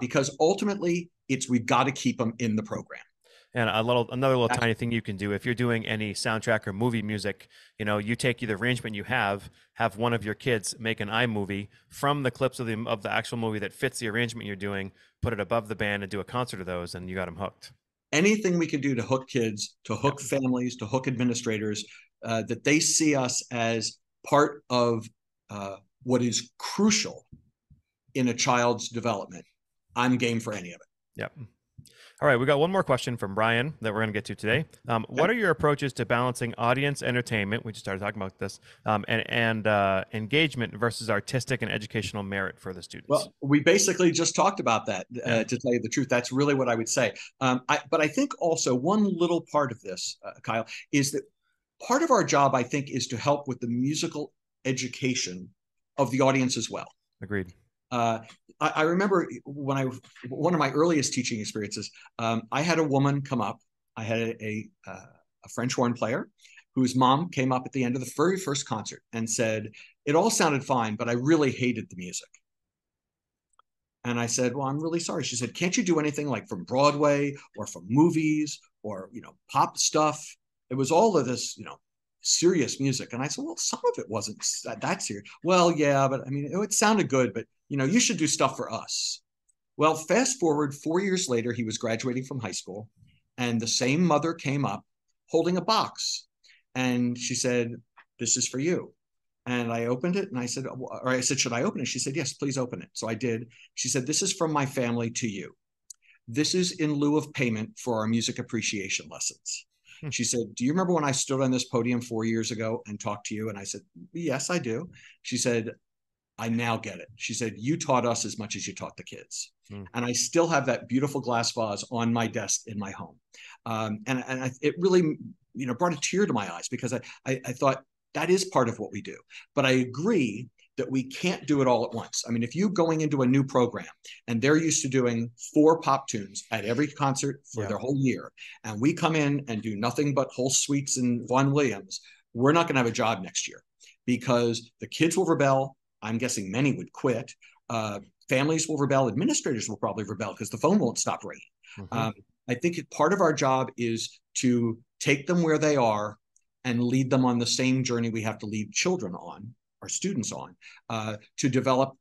because ultimately we've got to keep them in the program. And another little tiny thing you can do if you're doing any soundtrack or movie music, you take the arrangement you have one of your kids make an iMovie from the clips of the actual movie that fits the arrangement you're doing, put it above the band and do a concert of those, and you got them hooked. Anything we can do to hook kids, to hook families, to hook administrators, that they see us as part of what is crucial in a child's development. I'm game for any of it. Yep. All right, we got one more question from Brian that we're going to get to today. What are your approaches to balancing audience entertainment? We just started talking about this, and engagement versus artistic and educational merit for the students. Well, we basically just talked about that. To tell you the truth, that's really what I would say. But I think also one little part of this, Kyle, is that part of our job, I think, is to help with the musical education of the audience as well. Agreed. I remember one of my earliest teaching experiences. I had a woman come up. I had a French horn player whose mom came up at the end of the very first concert and said, it all sounded fine, but I really hated the music. And I said, well, I'm really sorry. She said, can't you do anything like from Broadway or from movies or, pop stuff? It was all of this, serious music. And I said, well, some of it wasn't that serious. Well, yeah, but I mean, it sounded good, but you should do stuff for us. Well, fast forward 4 years later, he was graduating from high school, and the same mother came up holding a box. And she said, "This is for you." And I opened it and I said, "Should I open it?" She said, "Yes, please open it." So I did. She said, "This is from my family to you. This is in lieu of payment for our music appreciation lessons." Hmm. She said, "Do you remember when I stood on this podium 4 years ago and talked to you?" And I said, "Yes, I do." She said, "I now get it." She said, "You taught us as much as you taught the kids." Hmm. And I still have that beautiful glass vase on my desk in my home. It really, brought a tear to my eyes because I thought that is part of what we do. But I agree that we can't do it all at once. I mean, if you're going into a new program and they're used to doing 4 pop tunes at every concert for Yeah. their whole year, and we come in and do nothing but whole suites and Vaughan Williams, we're not going to have a job next year because the kids will rebel. I'm guessing many would quit. Families will rebel. Administrators will probably rebel because the phone won't stop ringing. Hmm. Um, I think part of our job is to take them where they are and lead them on the same journey we have to lead children on, our students on, to develop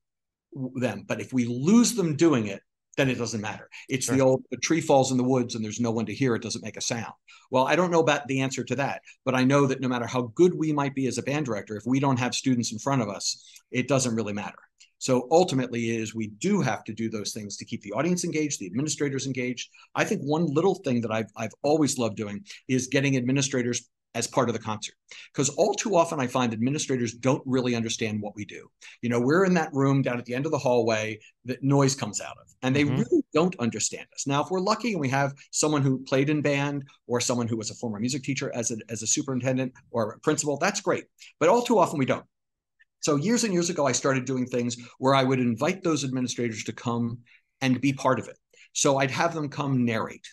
them. But if we lose them doing it, then it doesn't matter. It's Sure. the old, the tree falls in the woods and there's no one to hear it, doesn't make a sound. Well, I don't know about the answer to that, but I know that no matter how good we might be as a band director, if we don't have students in front of us, it doesn't really matter. So ultimately is we do have to do those things to keep the audience engaged, the administrators engaged. I think one little thing that I've always loved doing is getting administrators as part of the concert. Because all too often I find administrators don't really understand what we do. We're in that room down at the end of the hallway that noise comes out of, and they Hmm. really don't understand us. Now, if we're lucky and we have someone who played in band or someone who was a former music teacher as a superintendent or a principal, that's great. But all too often we don't. So years and years ago, I started doing things where I would invite those administrators to come and be part of it. So I'd have them come narrate.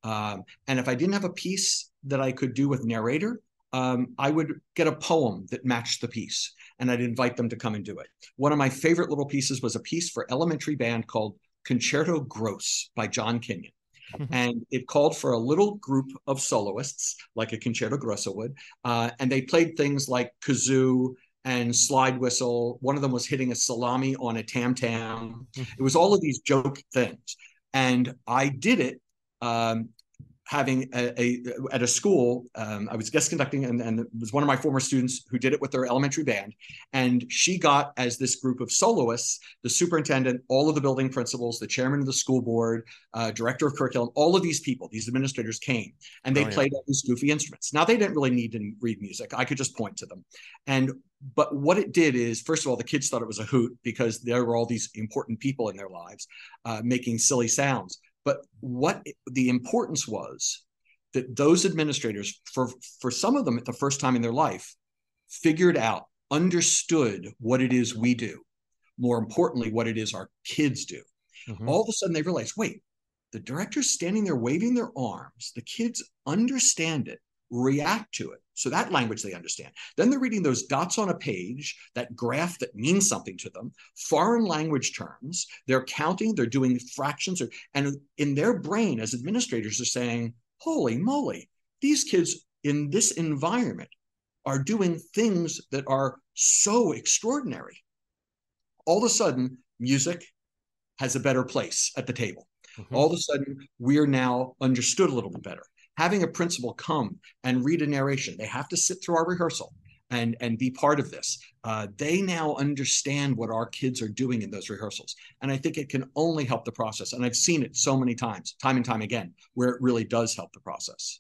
And if I didn't have a piece that I could do with narrator, I would get a poem that matched the piece, and I'd invite them to come and do it. One of my favorite little pieces was a piece for elementary band called Concerto Gross by John Kenyon. And it called for a little group of soloists, like a concerto grosso would, and they played things like kazoo and slide whistle. One of them was hitting a salami on a tam tam. It was all of these joke things, and I did it having at a school. I was guest conducting, and it was one of my former students who did it with their elementary band. And she got, as this group of soloists, the superintendent, all of the building principals, the chairman of the school board, director of curriculum, all of these people, these administrators came, and they Brilliant. played all these goofy instruments. Now, they didn't really need to read music. I could just point to them. But what it did is, first of all, the kids thought it was a hoot because there were all these important people in their lives making silly sounds. But what the importance was that those administrators, for some of them at the first time in their life, figured out, understood what it is we do. More importantly, what it is our kids do. Hmm. All of a sudden they realize, wait, the director's standing there waving their arms. The kids understand it, react to it. So that language they understand. Then they're reading those dots on a page, that graph that means something to them, foreign language terms. They're counting, they're doing fractions, and in their brain as administrators are saying, holy moly, these kids in this environment are doing things that are so extraordinary. All of a sudden, music has a better place at the table. Hmm. All of a sudden, we're now understood a little bit better. Having a principal come and read a narration, they have to sit through our rehearsal and be part of this. They now understand what our kids are doing in those rehearsals. And I think it can only help the process. And I've seen it so many times, time and time again, where it really does help the process.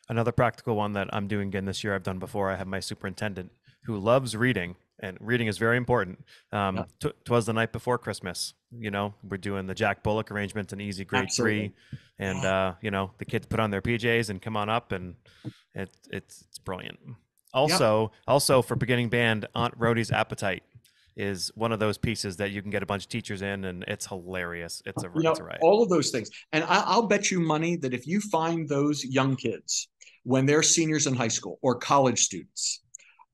Another practical one that I'm doing again this year, I've done before. I have my superintendent who loves reading, and reading is very important. Yeah, 'Twas the night before Christmas. We're doing the Jack Bullock arrangement in Easy Grade absolutely. 3, and Yeah, the kids put on their PJs and come on up, and it's brilliant. yeah. Also for beginning band, Aunt Rhodey's Appetite is one of those pieces that you can get a bunch of teachers in, and it's hilarious. It's a riot. All of those things. And I'll bet you money that if you find those young kids when they're seniors in high school or college students,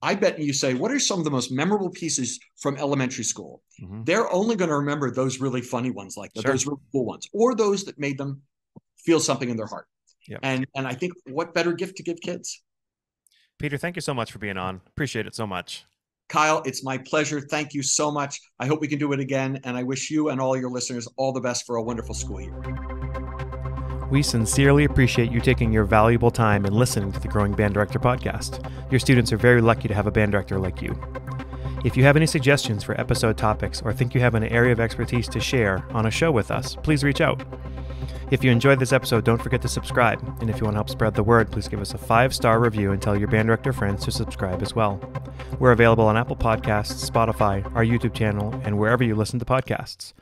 I bet you say, what are some of the most memorable pieces from elementary school? Hmm. They're only going to remember those really funny ones, like Sure. those really cool ones, or those that made them feel something in their heart. Yep. And I think what better gift to give kids? Peter, thank you so much for being on. Appreciate it so much. Kyle, it's my pleasure. Thank you so much. I hope we can do it again. And I wish you and all your listeners all the best for a wonderful school year. We sincerely appreciate you taking your valuable time and listening to the Growing Band Director podcast. Your students are very lucky to have a band director like you. If you have any suggestions for episode topics or think you have an area of expertise to share on a show with us, please reach out. If you enjoyed this episode, don't forget to subscribe. And if you want to help spread the word, please give us a 5-star review and tell your band director friends to subscribe as well. We're available on Apple Podcasts, Spotify, our YouTube channel, and wherever you listen to podcasts.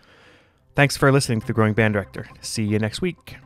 Thanks for listening to The Growing Band Director. See you next week.